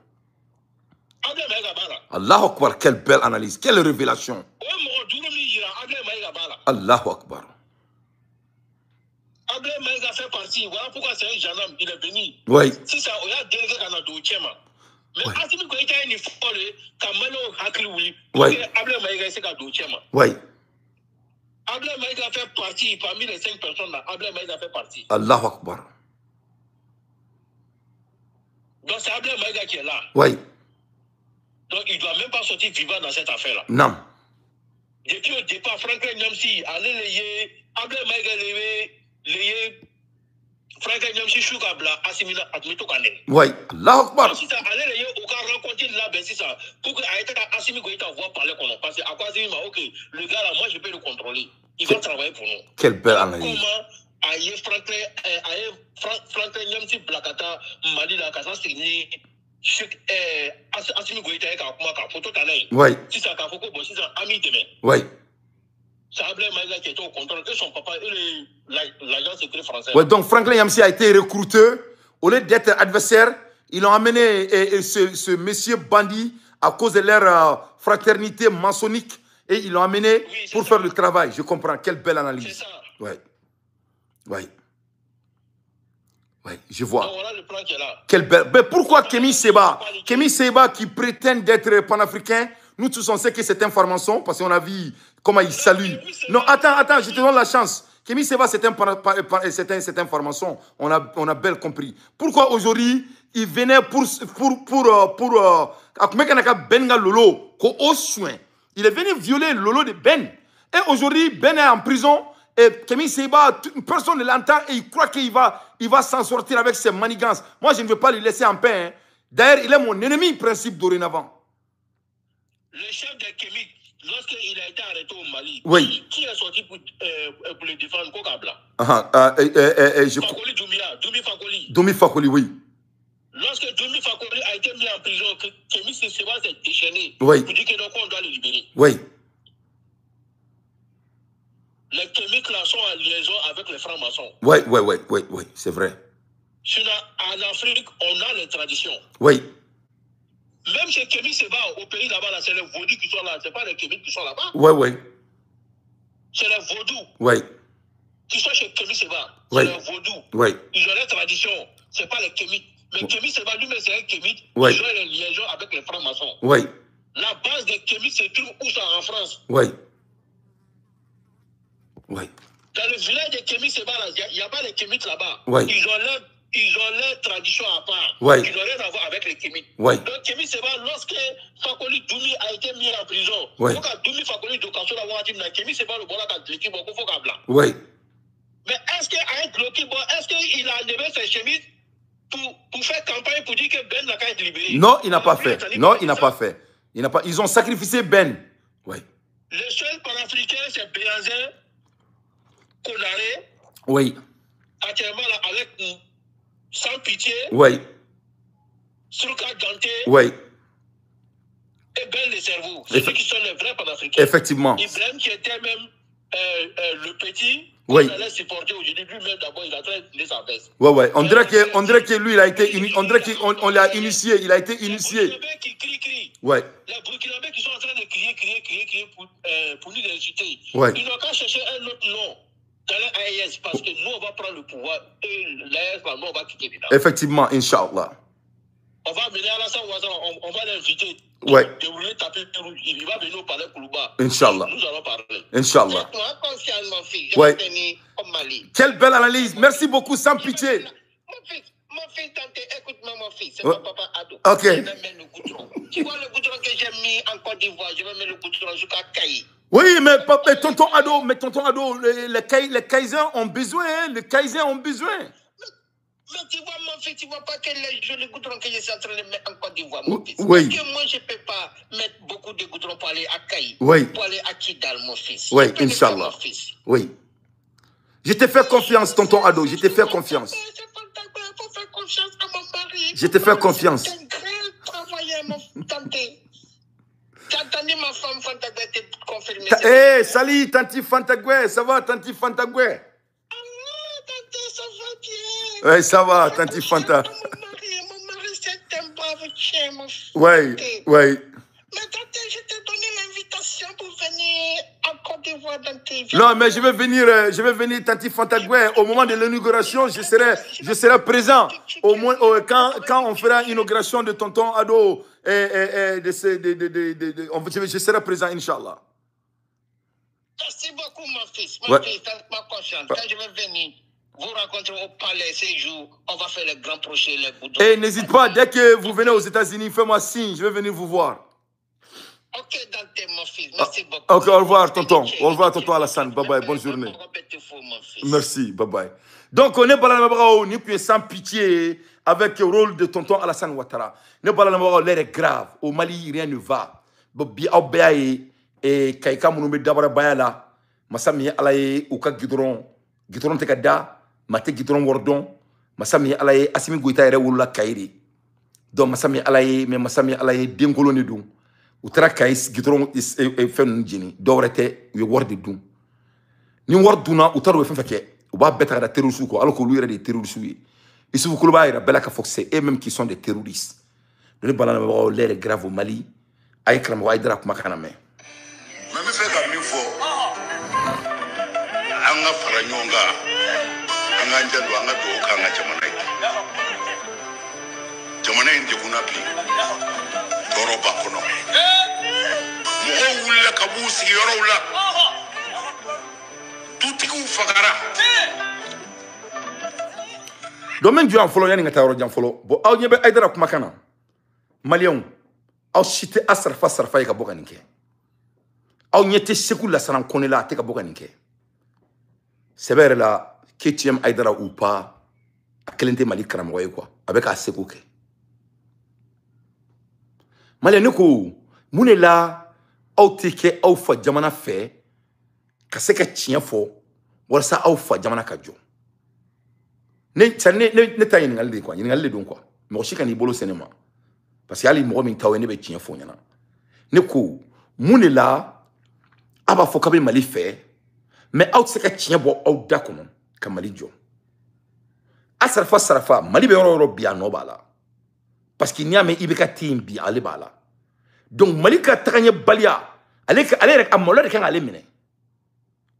Allahu Akbar, quelle belle analyse, quelle révélation. Allahu Akbar. Ablé Maïga fait partie, voilà pourquoi c'est un gendarme, il est venu. Oui. Si ça, il y a délégué dans le dossier. Mais Asimi Goïta est une folle, Kamalo Hakliwi, Ablé Maïga c'est un dossier. Oui. Ablé Maïga fait partie, parmi les 5 personnes là, Ablé Maïga fait partie. Allahu Akbar. Donc c'est Ablé Maïga qui est là. Oui. Donc il ne doit même pas sortir vivant dans cette affaire-là. Non. Depuis au départ, Franklin Nyamsi allait les Ablé Maïga les Franklin Nyamsi Choukabla, Assimila, Admito Kane. Oui. Allahu Akbar. Si ça allait les au cas rencontrer là, ben c'est ça. Pour que Assimi Goïta voit parler qu'on parce qu'à quoi c'est ok, le gars là, moi je peux le contrôler. Il va travailler pour nous. Quelle belle analyse. Comment aïe Franklin Nyamsi Blakata, Mali la Kasa Signi. Assimi Goïta est à moi, photo Tanay. Oui. Si ça a fait quoi, si ça a mis demain. Oui. Ça a blé Maïga qui était au contrôle. Et son papa, l'agent secret français. Oui, donc Franklin Nyamsi a été recruté. Au lieu d'être adversaire, ils ont amené ce monsieur bandit à cause de leur fraternité maçonnique. Et ils l'ont amené pour faire le travail. Je comprends. Quelle belle analyse. C'est ça. Oui. Oui. Oui, je vois. Donc voilà le plan qui est là. Quelle belle. Mais pourquoi Kémy Séba qui prétend d'être panafricain, nous tous on sait que c'est un franc-maçon parce qu'on a vu comment il salue. Non, attends, je te donne la chance. Kémy Séba, c'est un franc-maçon. On a bel compris. Pourquoi aujourd'hui, il venait pour Benga Lolo, il est venu violer Lolo de Ben. Et aujourd'hui, Ben est en prison. Et Kémy Séba, personne ne l'entend et il croit qu'il va s'en sortir avec ses manigances. Moi, je ne veux pas le laisser en paix. Hein. D'ailleurs, il est mon ennemi principe dorénavant. Le chef de Kémy, lorsqu'il a été arrêté au Mali, oui. Qui est sorti pour le défendre Kokabla? Fakoli Doumbia, Doumi Fakoli. Doumi Fakoli, oui. Lorsque Doumi Fakoli a été mis en prison, Kémy Séba s'est déchaîné. Oui. Pour dire que donc on doit le libérer. Oui. Les Kémiques là sont en liaison avec les francs-maçons. Oui, c'est vrai. En Afrique, on a les traditions. Oui. Même chez Kémy Séba, au pays là-bas, c'est les vaudous qui sont là. Ce n'est pas les Kémiques qui sont là-bas. Oui. C'est les vaudous. Oui. Qui sont chez Kémy Séba. Oui. C'est les vaudous. Oui. Ils ont les traditions. Ce n'est pas les Kémiques. Mais Kémy Séba, lui-même, c'est un Kémique. Oui. Ils ont les liaisons avec les francs-maçons. Oui. La base des Kémiques se trouve où ça en France? Oui. Oui. Dans le village de Kémy Séba, il n'y a pas les Kémiques là-bas. Oui. Ils ont leurs traditions à part. Oui. Ils n'ont rien à voir avec les Kémiques. Oui. Donc Kémy Séba, lorsque Fakoli Doumi a été mis en prison, oui. il faut que Doumi Fakoli de Kasso la voiture, Kémy Séba le bon là quand l'équipe au faut blanc. Oui. Mais est-ce qu'avec l'équipe, est-ce qu'il a levé ses chemises pour faire campagne pour dire que Ben n'a qu'à être libéré? Non, il n'a pas fait. Non, il n'a pas fait. Ils ont sacrifié Ben. Oui. Le seul panafricain, c'est Béanzin Konaré. Oui. Actuellement, là, avec Sans Pitié. Oui. Surka Dante. Oui. Et Ben les cerveaux. C'est ceux qui sont les vrais panafricains. Effectivement. Ibrahim qui était même le petit. Oui. Il allait supporter aujourd'hui. Lui-même, d'abord, il a traité sa veste. Oui. On dirait que lui, il a été on dirait qu'on l'a initié. Il a été initié. Les Burkinabés qui crient. Oui. Les Burkinabés qui sont en train de crier pour nous insulter. Oui. Ils n'ont qu'à chercher un autre nom dans l'AES parce que nous, on va prendre le pouvoir et l'AES, nous, on va quitter. Effectivement, Inch'Allah. On va venir à Alassane Ouattara, on va l'inviter. Oui. Dérouler taper rouge. Il va venir au palais Koulouba. Inch'Allah. Nous allons parler. Inch'Allah. Faites-moi confiance, mon fils. Je Ouais. vais venir au Mali. Quelle belle analyse. Merci beaucoup, sans pitié. Mon fils, tante, écoute-moi, mon fils. C'est Ouais. mon papa Ado. Ok. Je vais mettre le goudron. Tu vois le goudron que j'ai mis en Côte d'Ivoire, je vais mettre le goudron jusqu'à Caï. Oui, mais tonton Ado, les Kaysers ont besoin, hein, les Kaysers ont besoin. Mais tu vois, mon fils, tu vois pas que les jolis goudrons que je suis en train de mettre en Côte d'Ivoire, mon fils. Oui. Parce que moi, je ne peux pas mettre beaucoup de goudrons pour aller à Caï. Oui. Pour aller à Kidal, mon fils. Oui, Je peux le Inch'Allah. faire, mon fils. Oui. Je te fais confiance, tonton Ado, je te fais confiance. Il faut faire confiance à mon mari. Je te fais confiance. C'est un grand travailleur, mon tante. Tu as entendu ma femme Fantagoué te confirmer? Eh, salut, tanti Fantagoué, ça va, tanti Fantagoué? Ah, tante, ça va bien. Oui, ça va, tanti Fanta. Mon mari, c'est un brave chien, mon fils. Oui. Mais tante, je t'ai donné l'invitation pour venir en Côte d'Ivoire dans tes vies. Non, mais je vais venir, tanti Fantagoué. Au moment de l'inauguration, je serai présent. Au moins, quand on fera l'inauguration de tonton Ado, je serai présent, Inch'Allah. Merci beaucoup, mon fils. Ouais. Mon fils, faites-moi confiance. Quand je vais venir vous rencontrer au palais ces jours, on va faire le grand procès, les goudrons. Et n'hésite pas, dès que vous venez aux États-Unis, fais-moi signe, je vais venir vous voir. Ok, Dante, mon fils. Merci beaucoup. Ok, au revoir, tonton. Au revoir, tonton Alassane. Bye bye, bonne journée. Mon fils. Merci, bye bye. Donc, on est balanabao, ni puis sans pitié avec le rôle de tonton Alassane Ouattara. Ne balanabao, l'air est grave. Au Mali, rien ne va. Bobi Aubéaye et Kaïka Mounoumé Dabara Bayala. Massami Alaye, Ouka Gidron Tekada, Mate Gidron Wardon. Massami Alaye, Assimi Gouita et Oula Kairi. Donc, Massami Alaye, Dingolo Nedou. Utara Kaïs Gidron et Fen Jini. Dorete, you word de doom. Ni word duna, Utaro Fenfake. On va mettre des terroristes, alors que lui il est des terroristes. Et si vous voulez, il y a Bella Foxé, et même qui sont des terroristes. Le balan l'air est grave au Mali. Aïe, Kram Waïdra Kumakaname. Mais je fais comme il faut. Anga Faranyonga, Anga Njalo, Anga Doka, Anga Jamanai. Jamanai Ndikunapi. Toro Bakono. Moula Kabusi Yorola. Domaine du enfolo yani ngata ro janfolo bo aw nyebe aydara kuma kana malion aw cité asrafa ka bokaninke aw nyete sekula sanan konela te ka bokaninke sebere la ketiem aydara ou pas akelente mali kram way quoi avec a sekuke malion ko munela aw te ke aw fa jamana fe ka se ka tiɲɛ fɔ walasa aw fa jamana ka jɔ ne ta ɲininkali de quoi ɲininkali de don quoi mɔgɔ si ka n'i bolo sɛnɛ ma parce que hali mɔgɔ min taw ye ne bɛ tiɲɛ fɔ ɲɛna ne ko mun de la a b'a fɔ k'a bɛ Mali fɛ mais aw tɛ se ka tiɲɛ bɔ aw da kɔnɔ ka Mali jɔ a sarafa Mali bɛ yɔrɔ yɔrɔ bi a nɔ b'a la parce que n'i y'a mɛn i bɛ ka ten bi ale b'a la donc Mali ka tagaɲɛ baliya ale yɛrɛ a maloya de kan k'ale minɛ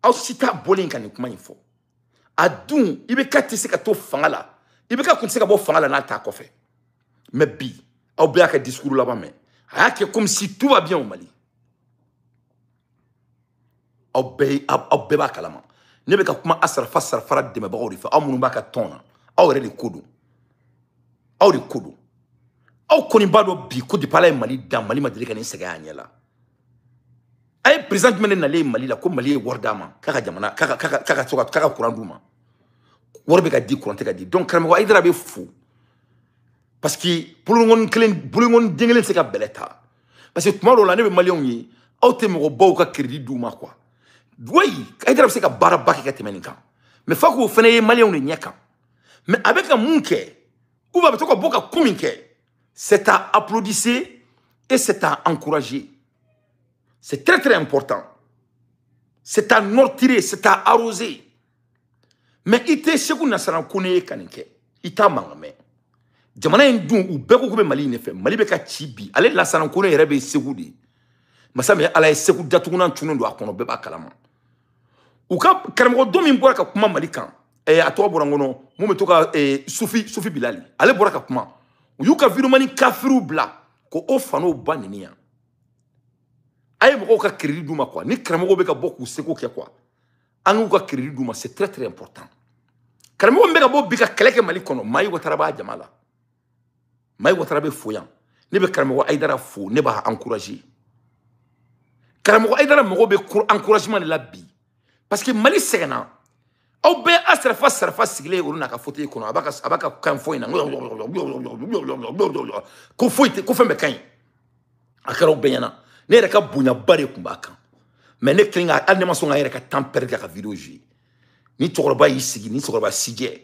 aw si t'a bɔlen ka nin kuma in fɔ a dun i bɛ ka tɛ se ka to fanga la i bɛ ka kun tɛ se ka bɔ fanga la n'a t'a kɔfɛ mais bi aw bɛɛ y'a kɛ discours laban mɛn a y'a kɛ comme si tout va bien au Mali aw bɛɛ b'a kalama ne bɛ ka kuma a sarafara dɛmɛbagaw de fɛ aw minnu b'a ka tɔn na aw yɛrɛ de ko don aw de ko don aw kɔni b'a dɔn bi ko depuis Ala ye Mali dan Mali ma deli ka nin sɛgɛn a ɲɛ la a ye président jumɛn de nalen Mali la ko Mali ye wari d'a ma k'a ka jamana k'a ka courant d'u ma wari bɛ ka di courant tɛ ka di donc karamɔgɔ Hayidara bɛ fo parce que bolongɔni den kelen tɛ se ka bɛlɛ ta parce que tuma dɔw la ne bɛ maliyɛnw ye aw tɛ mɔgɔbaw ka crédit d'u ma quoi oui Hayidara bɛ se ka baaraba kɛ ka tɛmɛ nin kan mais f'a k'o fana ye maliyɛnw de ɲɛ kan mais a bɛ ka mun kɛ ou bien a bɛ to ka bɔ ka ko min kɛ c'est à applaudir et c'est à encourager. C'est très très important. C'est à nortirer, c'est à arroser. Mais ite seku nasara kone kanike. Ita mangame. Jamana indun u beko kube Mali nefe. Mali beka chibi. Ale nasara kone rebe seku di. Masame ala seku datuguna chuno do akono beba kalama. Uka karamgo domi mbora ka kuma Mali kan. Atoa borangono mume toka Sufi Bilali. Ale bora ka kuma. Uyuka virumani kafiru bla ko ofano baniniya. Aye moko ka crédit duma quoi ni karamoko be ka boku seko ke quoi anu ka crédit duma c'est très très important karamoko be ka bo bi ka keleke Mali kono mayi watara ba jamala mayi watara be foyan ne be karamoko Hayidara fo ne ba encourager karamoko Hayidara moko be encouragement de la bi parce que Mali segena aw be asrafa sigile uruna ka fote kono abaka kan foina ko foite ko fembe kan akaro benyana ne yɛrɛ ka bonya ba de kun b'a kan mais ne kelen ka hali ne ma sɔn ka yɛrɛ ka temps perdre ka vidéo jouer ni cɛkɔrɔba y'i sigi ni cɛkɔrɔba sijɛ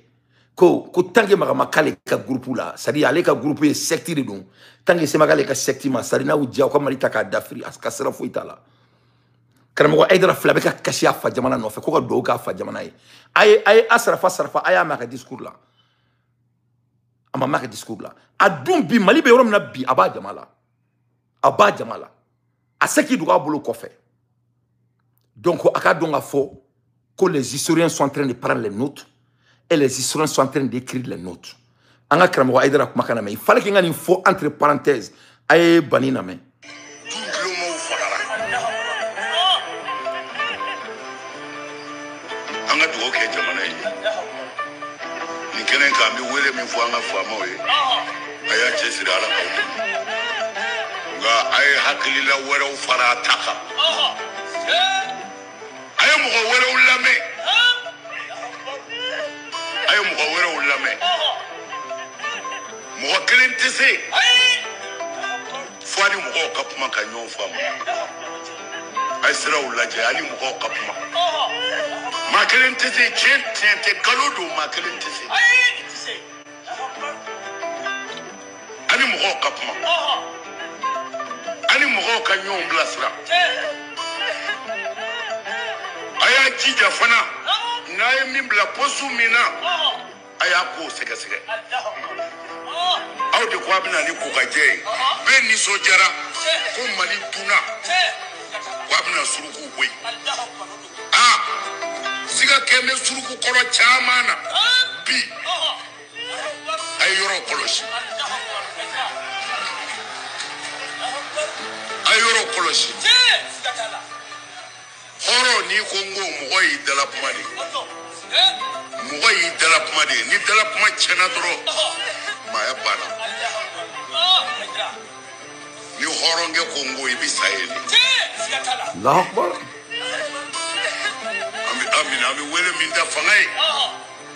ko tant que magama k'ale ka groupe la c'est à dire ale ka groupe ye secte de don tant que sema k'ale ka secte ma c'est à dire n'aw diya u ka Mali ta k'a dafiri a ka sira foyi t'a la karamɔgɔ Hayidara fila bɛ ka kasi a fa jamana nɔfɛ ko ka dugawu k'a fa jamana ye a ye a sarafa a y'a mɛn a ka discours la a ma mɛn a ka discours la a dun bi Mali bɛ yɔrɔ min na bi a b'a jama la a se qui doit bolo kɔfɛ donc a ka dɔn ka fɔ que les historiens sont en train de prendre les notes et les historiens sont en train d'écrire les notes an ka karamɔgɔ Hayidara kumakan na mɛn il fallait que n ka nin fɔ entre parenthèses a ye bani na mɛn an ka dugawu kɛ jamana ye nin kɛnɛ kan an bɛ wele min fɔ an ka faamaw ye a y'a cɛsiri Ala k'aw ay hakilila wɛrɛw fara ta kan a ye mɔgɔ wɛrɛw lamɛn mɔgɔ kelen tɛ se fo ani mɔgɔw ka kuma ka ɲɔgɔn faamu a ye siraw lajɛ ani mɔgɔw ka kuma maa kelen tɛ se tiɲɛ tɛ nkalon don maa kelen tɛ se ani mɔgɔw ka kuma ani mɔgɔw ka ɲɔgɔn bilasira a y'a jija fana n'a ye min bila poste min na a y'a ko sɛgɛsɛgɛ aw de ko a bɛna ni kokajɛ ye bɛɛ nisɔndiyara ko Mali dunna ko a bɛna suruku bɔ yen siga kɛmɛ suruku kɔrɔ caman na bi a ye yɔrɔ kɔlɔsi hɔrɔn n'i ko n ko mɔgɔ y'i dala kuma de ni dala kuma tiɲɛna dɔrɔn maaya banna ni hɔrɔnkɛ ko n ko i bɛ sa yen de an bɛ wele min da fanga ye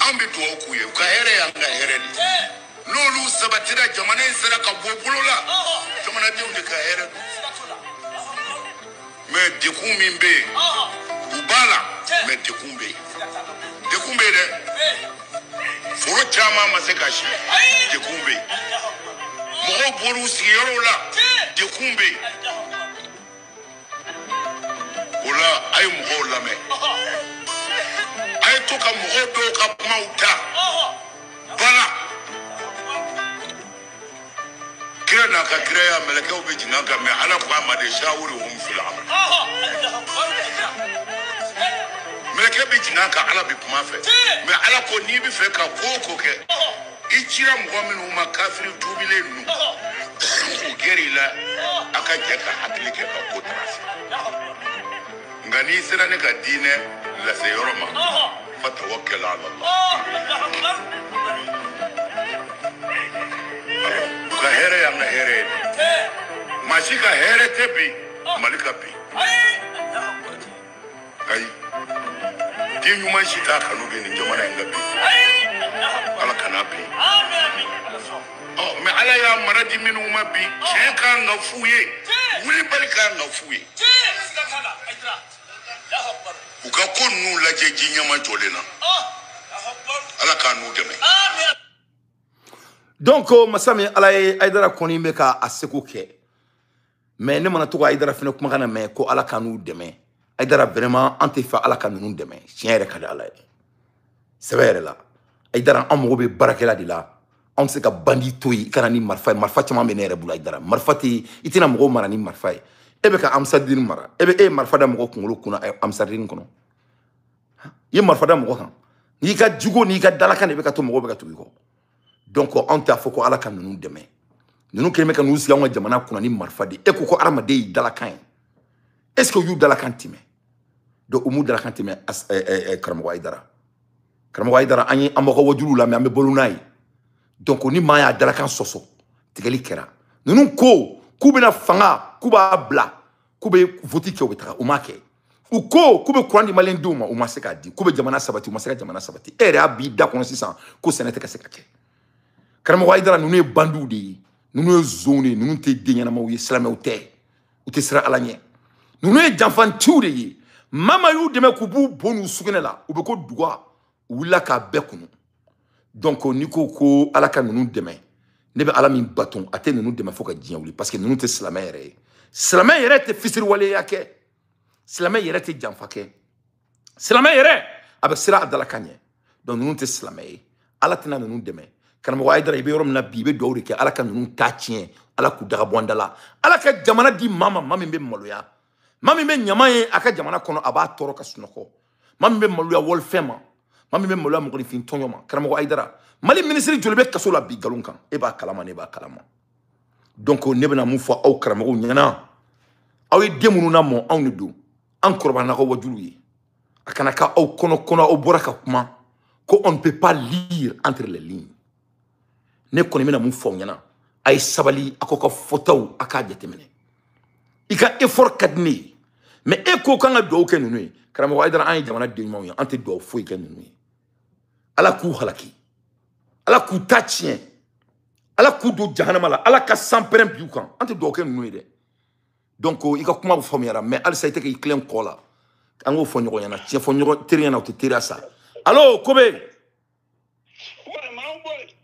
an bɛ dugawu k'u ye u ka hɛrɛ y'an ka hɛrɛ de n'olu sabatira jamana in sera ka bɔ bolo la jamanadenw de ka hɛrɛ don mais dekun min bɛ yen u b'a la mais dekun bɛ yen dekun bɛ yen dɛ foro caman ma se ka si dekun bɛ yen mɔgɔw bɔr'u sigiyɔrɔw la dekun bɛ yen o la a ye mɔgɔw lamɛn a ye to ka mɔgɔw dɔw ka kumaw ta bala kira n'a ka kiraya mɛlɛkɛw bɛ jigin an kan mɛ ala ko a ma de shawuri hum fil amr mɛlɛkɛ bɛ jigin an kan ala bɛ kuma fɛ mɛ ala ko n'i bɛ fɛ ka ko o ko kɛ i cira mɔgɔ minnu ma kafiri tuubilen ninnu u gɛrɛ i la a ka jɛ ka hakili kɛ ka ko tarasi nka n'i sera ne ka diinɛ lase yɔrɔ ma fatawakkal ala Allah ka hɛrɛ y'an ka hɛrɛ ye maa si ka hɛrɛ tɛ bi mali ka bi ayi den ɲuman si t'a kanu bɛ nin jamana in ka bi ala kana bi mɛ ala y'a mara di minnu ma bi tiɲɛ kan ka f'u ye wulibali kan ka f'u ye u ka ko ninnu lajɛ ji ɲɛma jɔlen na ala k'a n'u dɛmɛ. Donc masami ala ye Aidara kɔni bɛ ka a seko kɛ mais ne mana to ka Aidara fana kumakan na mɛn ko ala ka n'u dɛmɛ Aidara vraiment an tɛ fɛ ala ka ninnu dɛmɛ tiɲɛ yɛrɛ ka di ala ye sɛbɛ yɛrɛ la Aidara an mago bɛ baarakɛla de la an tɛ se ka bandi to yen i kana ni marifa ye marifa caman bɛ ne yɛrɛ bolo Aidara marifa tɛ i tɛna mɔgɔw mara ni marifa ye e bɛ ka amsadini mara e bɛ marifa da mɔgɔ kunkolo kunna amsadini kɔnɔ i ye marifa da mɔgɔ kan n'i ka jugo n'i ka dalakan de bɛ ka to mɔgɔw bɛ ka tugu i kɔ. Donc on t'a fɔ ko ala ka ninnu dɛmɛ ninnu kɛlen bɛ ka n'u sigi an ka jamana kunna ni marifa de e ko ko adamaden y'i dalakan ye est ce que u y'u dalakan tɛmɛ donc u m'u dalakan tɛmɛ karamɔgɔ Aidara an ye an b'aw ka wajuliw lamɛn an bɛ balo n'a ye donc ni maa y'a dalakan sɔsɔ tigɛli kɛra ninnu ko k'u bɛna fanga k'u b'a bila k'u bɛ vote kɛ u bɛ taga u m'a kɛ u ko k'u bɛ kuran di maliyɛndenw ma u ma se k'a di k'u bɛ jamana sabati u ma se ka jamana sabati e yɛrɛ y'a b'i da kɔnɔ sisan ko sɛnɛ tɛ ka se ka kɛ. Karamɔgɔ Aidara ninnu ye bandiw de ye ninnu ye zonw de ye ninnu tɛ den ɲɛnamaw ye silamɛw tɛ u tɛ siran ala ɲɛ ninnu ye janfantiw de ye maa y'u dɛmɛ k'u b'u bon n'u sugunɛ la u bɛ ko duga u wulila k'a bɛɛ kunu donc n'i ko ala ka ninnu dɛmɛ ne bɛ ala min baton a tɛ ninnu dɛmɛ fo ka diɲɛ wuli parce que ninnu tɛ silamɛ yɛrɛ ye silamɛ yɛrɛ tɛ fisiriwaleya kɛ silamɛ yɛrɛ tɛ janfa kɛ silamɛ yɛrɛ a bɛ siran a dalakan ɲɛ donc ninnu tɛ silamɛ ye ala tɛna ninnu dɛmɛ. Karamɔgɔ Aidara i bɛ yɔrɔ min na bi i bɛ dugawu de kɛ ala ka ninnu ta tiɲɛ ala k'u daga bɔ an da la ala ka jamana di maa ma maa min bɛ maloya maa min bɛ ɲama ye a ka jamana kɔnɔ a b'a tɔɔrɔ ka sunɔgɔ maa min bɛ maloya wɔlifɛn ma maa min bɛ maloya mɔgɔninfin tɔɲɔ ma Karamɔgɔ Aidara mali minisiri joli bɛ kaso la bi nkalon kan e b'a kalama ne b'a kalama donc ne bɛna mun fɔ aw karamɔgɔw ɲɛna aw ye den minnu lamɔ anw de don an kɔrɔbayara n'aw ka wajuliw ye a kana k'aw kɔnɔ aw bɔra ka kuma ko on ne peut pas lire entre les lignes. Ne kɔni bɛna mun fɔ aw ɲɛna a ye sabali a k'aw ka fɔtaw a k'a jateminɛ i ka effort ka di ne ye mais e ko k'an ka dugawu kɛ ninnu ye Karamɔgɔ Aidara an ye jamana den ɲumanw ye an tɛ dugawu foyi kɛ ninnu ye ala k'u halaki ala k'u ta tiɲɛ ala k'u don jahanama la ala ka sanpɛrɛn bi u kan an tɛ dugawu kɛ ninnu ye dɛ donc i ka kuma faamuyara mais halisa i tɛ k'i tilen kɔ la an k'o fɔ ɲɔgɔn ɲɛna tiɲɛ fɔ ɲɔgɔn teri ɲɛna o tɛ teriya sa allo Kobe.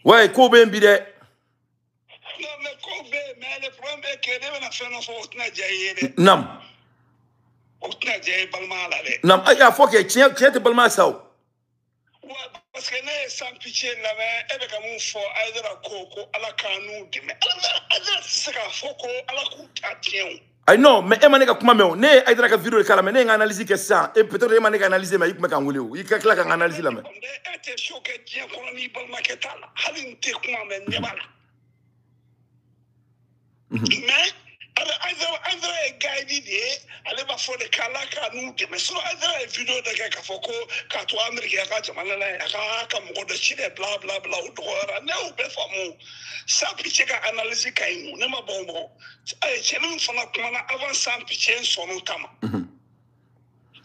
Ouais, Kobe bi dɛ. Non mais Kobe mais le problème est que ne bɛna fɛn dɔ fɔ o tɛna diya i ye dɛ. Nam. O tɛna diya i balima la dɛ. Nam a y'a fɔ kɛ tiɲɛ tɛ balima sa o. Ouais parce que ne ye sans pitié lamɛn e bɛ ka mun fɔ Aidara ko ala k'a n'u dɛmɛ Aidara tɛ se k'a fɔ ko ala k'u ta tiɲɛ o. Ayi non mais e ma ne ka kuma mɛn o ne ye Aidara ka vidéo de k'a la mais ne ye n ka analyse kɛ sisan et peut-être e ma ne ka analyse mɛn i tun bɛ ka n wele o i ka tila ka n ka analyse lamɛn. E tɛ so kɛ diɲɛ kɔnɔ n'i balimakɛ t'a la hali n tɛ kuma mɛn ɲɛ b'a la. Mais Aidara ye gayidi de ye ale b'a fɔ de k'ala k'a n'u dɛmɛ sinon Aidara ye vidéo dɔ kɛ k'a fɔ ko k'a to Ameriki a ka jamana la yen a ka mɔgɔ dɔ ci dɛ bla bla bla o dɔgɔyara ne y'o bɛɛ faamu sans pitié ka analyse ka ɲi ne ma bɔ o mɔgɔ cɛ min fana kumana avant sans pitié sɔn'o ta ma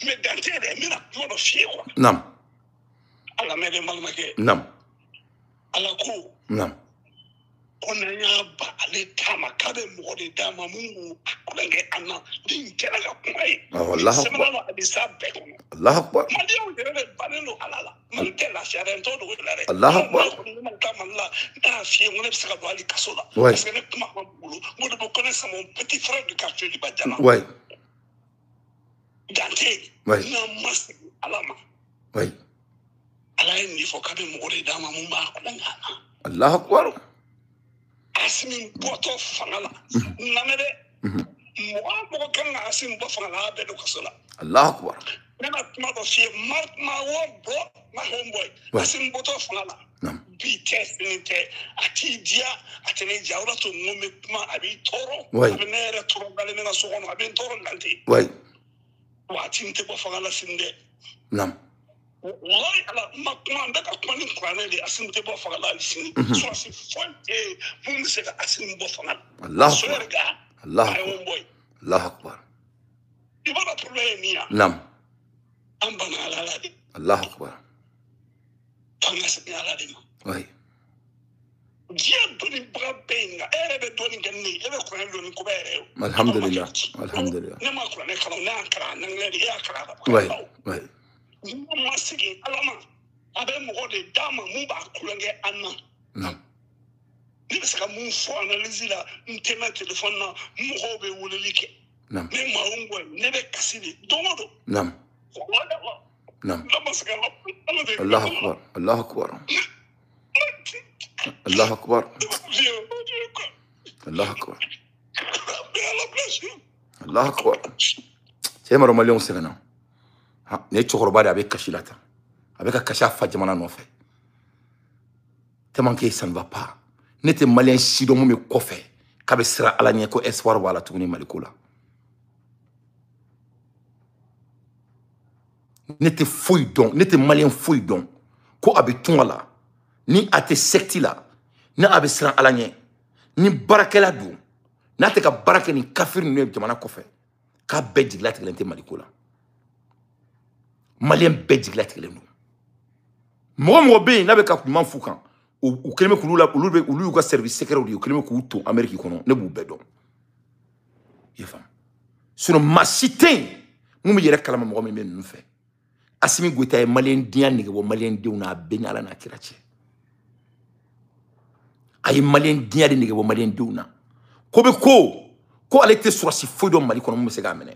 mais Dante dɛ n bɛna kuma dɔ f'i ye quoi. Nam. Ala mɛ de balimakɛ. Nam. Ala ko. Nam. konanya ba ale tama kabe mo de dama mungu kulenge ana din kera ga kumai Allah akbar Allah akbar madiyo de banelo alala man kela sharen to do lare Allah akbar kamalla da fi ngone saka bali kasola Ouais. parce que ne kuma bulu mo de connaître mon petit frère de quartier du Badjana Ouais. Dante Ouais. na mas alama Ouais. ala ni fo kabe mo de dama mun ba kulanga ana Allah akbar asmin boto fangala namede mo kan asim bo fangala be do kasola Allah akbar nana kuma do fi ma wo bro ma homeboy Ouais. asim boto fangala Nam. bi test nite ati dia atene jawra to ngome kuma abi toro Ouais. abi nere toro gale na so kono abi toro nganti Ouais. wa tinte bo fangala sinde Nam. wallahi ala ma kuma ndaka kuma ni kurane de asim te bo fangala sinde so asi fonte mun se ka asim bo fangala Allah so akbar erga Allah my akbar homeboy Allah akbar ibada problème ya Nam. ambana ala de Allah akbar fanga se ala de Ouais. dia doni bra benga ere be doni ganni ebe kurane doni ko bere Alhamdulillah. Alhamdulillah. ne ma kurane kala na kala na ngere ya kala Ouais. Ouais. ma sigi alama abe mo de dama mu ba kulenge anna Nam. ni be saka mun fo analyse la ntema telephone na mu ho be wulilike Nam. ne ma ungo ne be kasidi domodo Nam. wala Nam. la masaka la Allah akbar Allah akbar Allah akbar Allah akbar Allah akbar c'est maro malion sengana ha ne chokoroba da be kashilata avec kasha fa jamana no fe tellement que ça ne va pas n'était malien sido mo me kofe kabe sira ala nye ko espoir wala tuguni malikula n'était fouille donc n'était malien fouille donc ko abe wala ni ate secte la na abe sira ala nye ni barakela du na te ka barake ni kafir ni jamana kofe ka be jigla tiglen malikula malien be jigla tiglen mo be na be ka kuma fukan o keleme kulu la ulu ka service secret o keleme ku to Amerique kono ne bu be don yefam suno masiten mu mi yere kala mo mi men fe asimi goita e malien dian ni bo malien de una be ni ala na kirache ay malien dian de ni bo malien de una ko be ko ale te surasi foi do mali kono mo se ga mene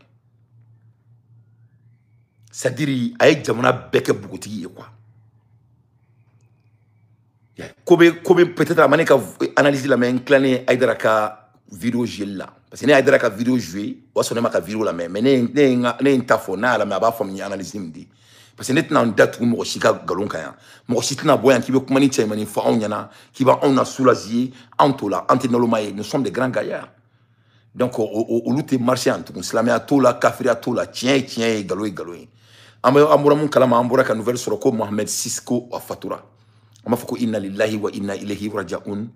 c'est-à-dire ay jamana beke bugutigi ye quoi kobe peut-être amane ka analyse la mais clané aidara ka vidéo gel là parce que ne aidara ka vidéo jouer wa sonne ma ka vidéo la mais ne tafo na la mais aba fam ni analyse mdi parce que net na date mo shika galon kan mo shitina boyan ki be kuma ni chema ni fa on yana ki ba on a soulager antola antinolomaye nous sommes des grands gaillards donc au lutte marché en tout islamé à tout la kafiri à tout la tien galoy amura mun kalama ambura ka nouvelle sur ko Mohamed Sisko wa Fatura ama foko inna lillahi wa inna ilayhi raji'un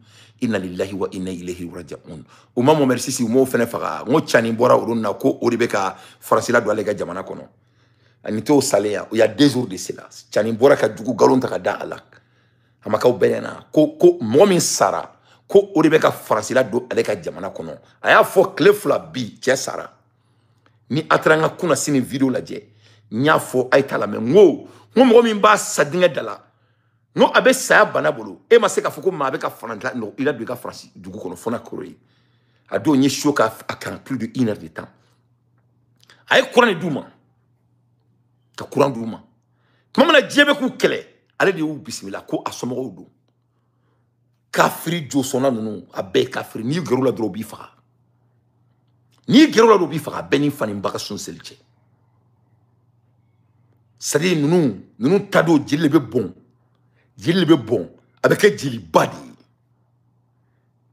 inna lillahi wa inna ilayhi raji'un o ma Mohamed Sisi mo fene faga ngo chani bora urunna ko oribeka farasila do alega jamana kono anito salea il y a 2 jours de cela chani bora ka dugu galon taka da alak amaka ubena ko momin sara ko oribeka farasila do alega jamana kono aya fo clefla bi che sara ni atranga kuna sini video la je nya fo aita la me ngo momin ba sadinga dala no abe saya bana bolo e ma se ka foko ma be ka franca no il a de ka franci du ko no fona koroyi ado nyi shoka a plus de 1 heure de temps ay courant duma ka courant duma mama na jebe ku kele ale de u bismillah ko asomo do kafiri jo sona no abe kafiri ni gero la drobi fa ni gero la drobi fa beni fani mbaka sun selche sadi nunu tado jille be bon avec jili badi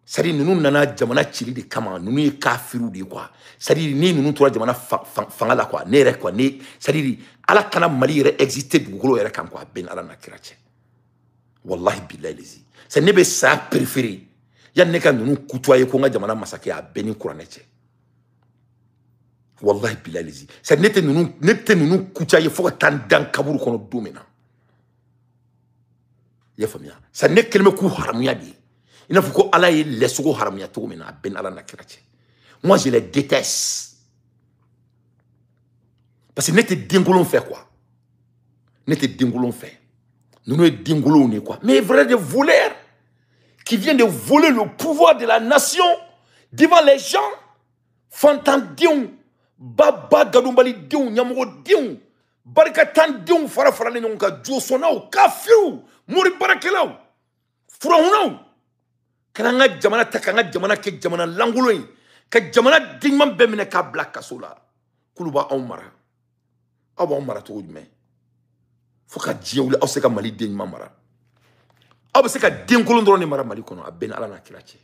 sadi nunu nana jamana chili de kama nunu ye kafiru de quoi sadi ni nunu tora jamana fangala quoi ne re quoi ne sadi ala kana mali re exister dugukolo yere kan quoi ben ala na kirache wallahi billahi lazi c'est ne be sa préféré ya ne kan nunu kutoyer ko nga jamana masake a beni kuraneche wallahi billahi lazi c'est nete nunu kutoyer fo tan dan kaburu kono domena ya famia ça ne kelme ku haramuya di Il n'a faut qu'Allah ait les secours haramia tout mena ben Allah na kirache. Moi je les déteste. Parce que n'était dingolon fait quoi? N'était dingolon fait. Nous ne dingolon ni quoi? Mais vrai des voleurs qui viennent de voler le pouvoir de la nation devant les gens. Fantan dion, baba gadumbali dion, nyamoro dion, barikatan dion fara fara le nyonka josonao, kafiu, mori barakelao, furahunao. Kananga jamana takanga jamana ke jamana languloin, ka jamana dingman bemene ka black kasola. Kuluba omara. Aba omara to udme. Foka jiawle au seka mali dingman mara. Aba seka dingkolon drone mara mali kono aben ala na kirache.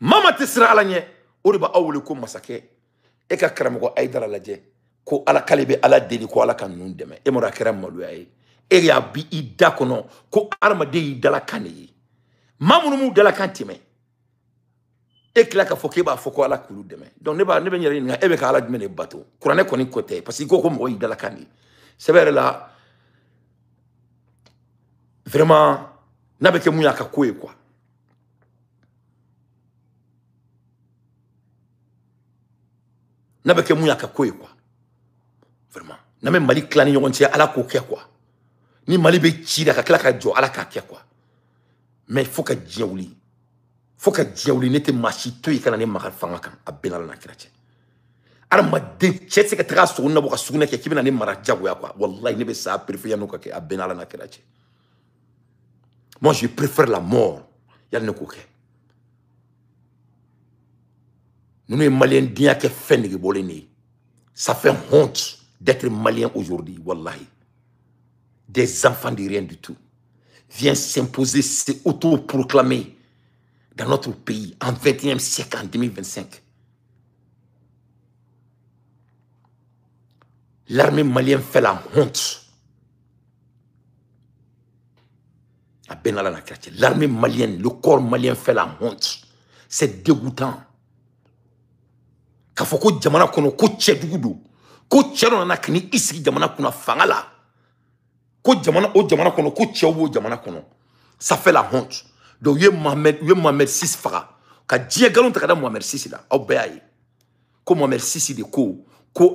Mama tesra ala nye. Oriba awule ko masake e ka karamo aidara laje ko ala kalebe ala deli ko ala kan nun deme e mora karam malu ay e ya bi ida kono ko arma de dala kane mamunu mu dala kantime e kila ka foke ba foko ala kulu deme donc ne be nyere nga e be ka ala deme bato kurane koni côté parce que ko mo dala kane c'est vrai là vraiment na be ke mu ya ka koe quoi. N'a pas que mouya quoi. Vraiment. N'a même Mali clan ni yontia à la coquille quoi. Ni Mali be tira ka klaka jo à la kakia quoi. Mais faut que diaouli. Faut que diaouli n'était machi toi quand on est marre fanga kan a benal na kirache. Arma de chet se que tra sur na boka suguna ke kibina ne mara jago ya quoi. Wallahi ne be sa préfère no ka ke a benal na kirache. Moi je préfère la mort. Ya ne coquille. Nous sommes Maliens bien que fait de bolini. Ça fait honte d'être Malien aujourd'hui, wallahi. Des enfants de rien du tout viennent s'imposer, s'auto-proclamer dans notre pays en 21e siècle, en 2025. L'armée malienne fait la honte. L'armée malienne, le corps malien fait la honte. C'est dégoûtant. Kafoko jamana kono ko chedugudu ko chero na kini isi jamana kuna fangala ko jamana o jamana kono ko chewo jamana kono ça fait la honte donc ye Mohamed 6 fara ka die galon takada Mohamed 6 là au bayi ko Mohamed 6 de ko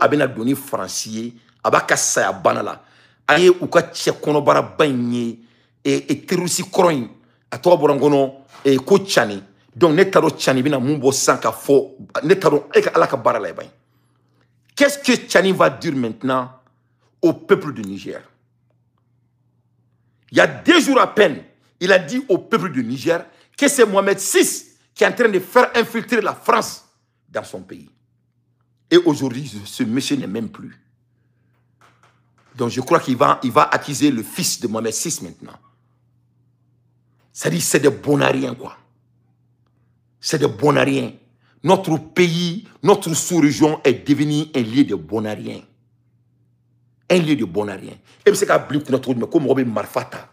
abena doni français abaka saya banala aye uka che kono bara banye e terroriste kroin ato borangono e ko chani. Donc, netaro Tchani bina mumbo sanka fo netaro eka alaka barala ebay. Qu'est-ce que Tchani va dire maintenant au peuple du Niger? Il y a 2 jours à peine, il a dit au peuple du Niger que c'est Mohamed VI qui est en train de faire infiltrer la France dans son pays. Et aujourd'hui, ce monsieur n'est même plus. Donc, je crois qu'il va accuser le fils de Mohamed VI maintenant. Ça dit, c'est des bonariens, quoi. C'est des bonariens. Notre pays, notre sous-région est devenu un lieu de bonariens. Un lieu de bonariens. Et c'est qu'à bloquer notre route, mais comme Robin Marfata.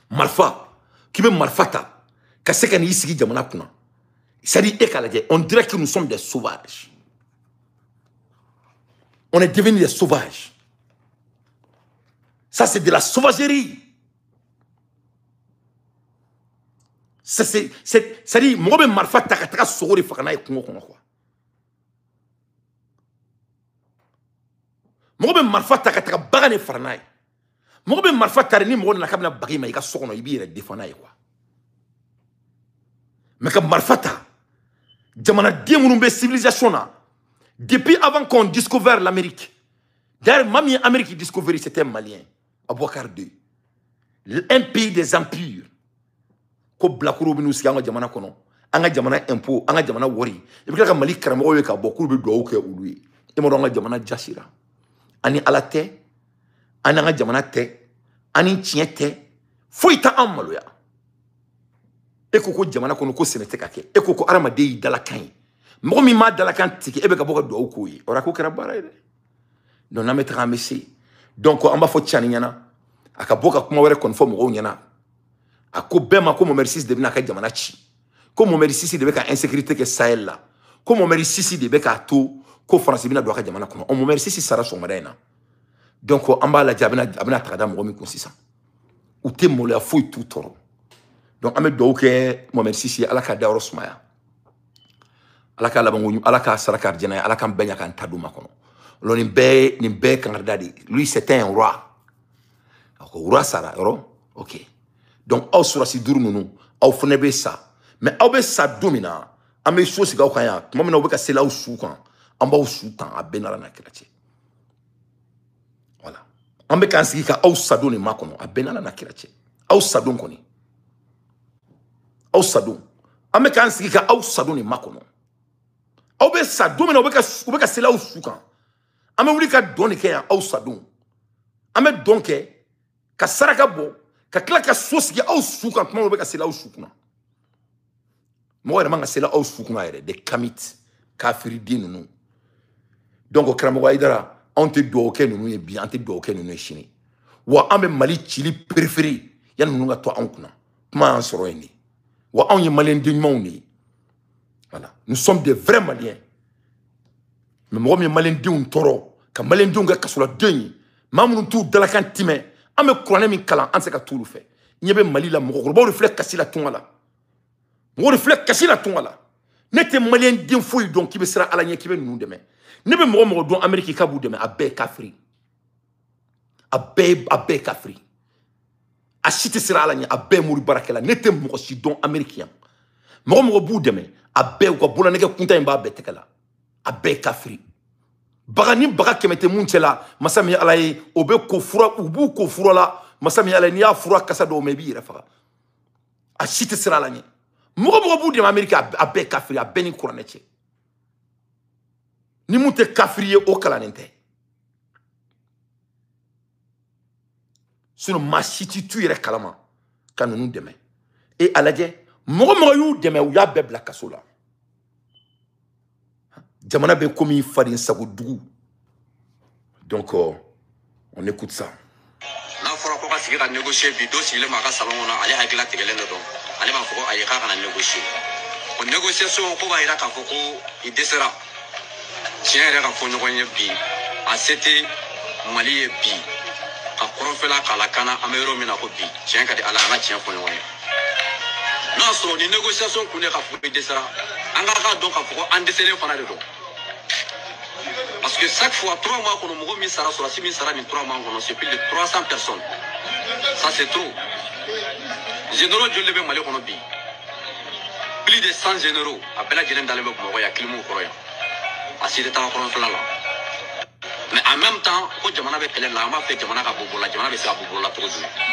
Marfa, qui veut Marfata, qu'à ce qu'on est ici, on dirait que nous sommes des sauvages. On est devenus des sauvages. Ça, c'est de la sauvagerie. C'est-à-dire, moi, je marfa takataka sori fakana et kongo quoi. Moi, je marfa takataka bagane faranaï. Moi, je marfa tarini moi na kabna bagi ma ika sokono ibi re defanaï quoi. Mais comme marfata, jamana diemulumbe civilisation na. Depuis avant qu'on découvre l'Amérique. D'ailleurs, mamie Amérique découvert c'était un Malien, Abouakar II. Un pays des empires. Ko blakuru binu si anga jamana kono anga jamana impôt anga jamana wori e bi ka mali karamo ka bokuru be do ke ulu e mo anga jamana jashira ani alate ani anga jamana te ani tiete foita amalo ya e ko jamana kono ko senete kake e ko arama de dala kan mo mi ma dala kan tiki e be ka boko do ko yi ora ko kera bara ide don na metra messi donc amba fo tiani nyana aka boka kuma were conforme go nyana. A ko bema ko Mohamed VI de bina ka jamana chi ko Mohamed VI de ka insécurité ke Sahel là ko Mohamed VI de ka to ko France bina do ka jamana kono on Mohamed VI sara so madena donc amba la jabina abina trada mo mi consistant ou te mo la foi tout toro donc ame do ke Mohamed Sisi ala ka dawro smaya ala ka labangu ala ka saraka jena ala ka benya kan taduma kono lo ni be kan dadi lui c'était un roi ko roi sara ro OK donc aw sura si duru nunu aw fone be sa mais aw be sa domina ame so siga kan ya tuma mina obeka sela usu kan amba usu tan abenara na kirache voilà ambe kan sika aw sadoni makono abenara na kirache aw sadon koni aw sadon ambe kan sika aw sadoni makono aw be sa domina obeka sela usu kan ame wuli ka doni ke ya aw sadon ame donke ka saraka bo ka kila ka so siga aw su kan tuma obeka sela usu kuna mo wala manga sela aw su kuna de kamit kafiri dinunu donc kramo idara on te do ke nunu e bi on te do ke nunu e chini wa ambe mali chili préféré ya nunu nga to an kuna ma en soro ni wa on ye malien dignement ni voilà nous sommes des vrais maliens mais mo mi malien diun toro ka malien diun ga kasola denyi mamunu tu dala kan time ambe krone mi kala an se ka tulu fe nyebe mali la mo ko bo reflect kasila tunala mo reflect kasila tunala nete malien din foyi donc ki be sera ala nye ki be nunu deme ne be mo don Amerique ka bu deme abe kafri abe kafri a cité sera ala nye abe muri barakela nete mo si don américain mo bu deme abe ko bola ne ke kunta imba abe tekala abe kafri bagani baga kemete munchela masami ala yi obe ko fura ubu ko fura la masami ala ni ya fura kasa do mebi refa a cité sera ala nye mo bu deme Amerique abe kafri abe ni kuraneche ni mute kafriye o kalanente sino machiti tu yere kalama kanunu deme e alaje mo yu deme u ya bebla kasola jamana be komi farin sago dugu donc on écoute ça na fora ko ka sigi ka négocier bi dossier le maka salon na ali hakila tegelen do ali ma foko ayi ka kana négocier o négociation ko ba ira ka foko i desera tiens yɛrɛ ka fɔ ɲɔgɔn ye bi a se tɛ Mali ye bi ka kɔrɔnfɛla k'a lakana an bɛ yɔrɔ min na ko bi tiɲɛ ka di Ala an ka tiɲɛ fɔ ɲɔgɔn ye n'a sɔrɔ ni négociation kun ye ka fɔ i dɛsɛra an ka dɔn k'a fɔ ko an dɛsɛlen fana de don parce que chaque fois 3 mois kɔnɔ mɔgɔ min sara sɔrɔsi min sara nin 3 mois kɔnɔ c'est plus de 300 personnes ça c'est trop généraux joli de bɛ Mali kɔnɔ bi plus de 100 généraux a bɛɛ lajɛlen dalen bɛ Bamakɔ yan kilimu kɔrɔ yan a si de taa kɔrɔnfɛla la mais en même temps ko jamana bɛ kɛlɛ la an b'a fɛ jamana ka bɔ bolo la jamana bɛ se ka bɔ bolo la cogo jumɛn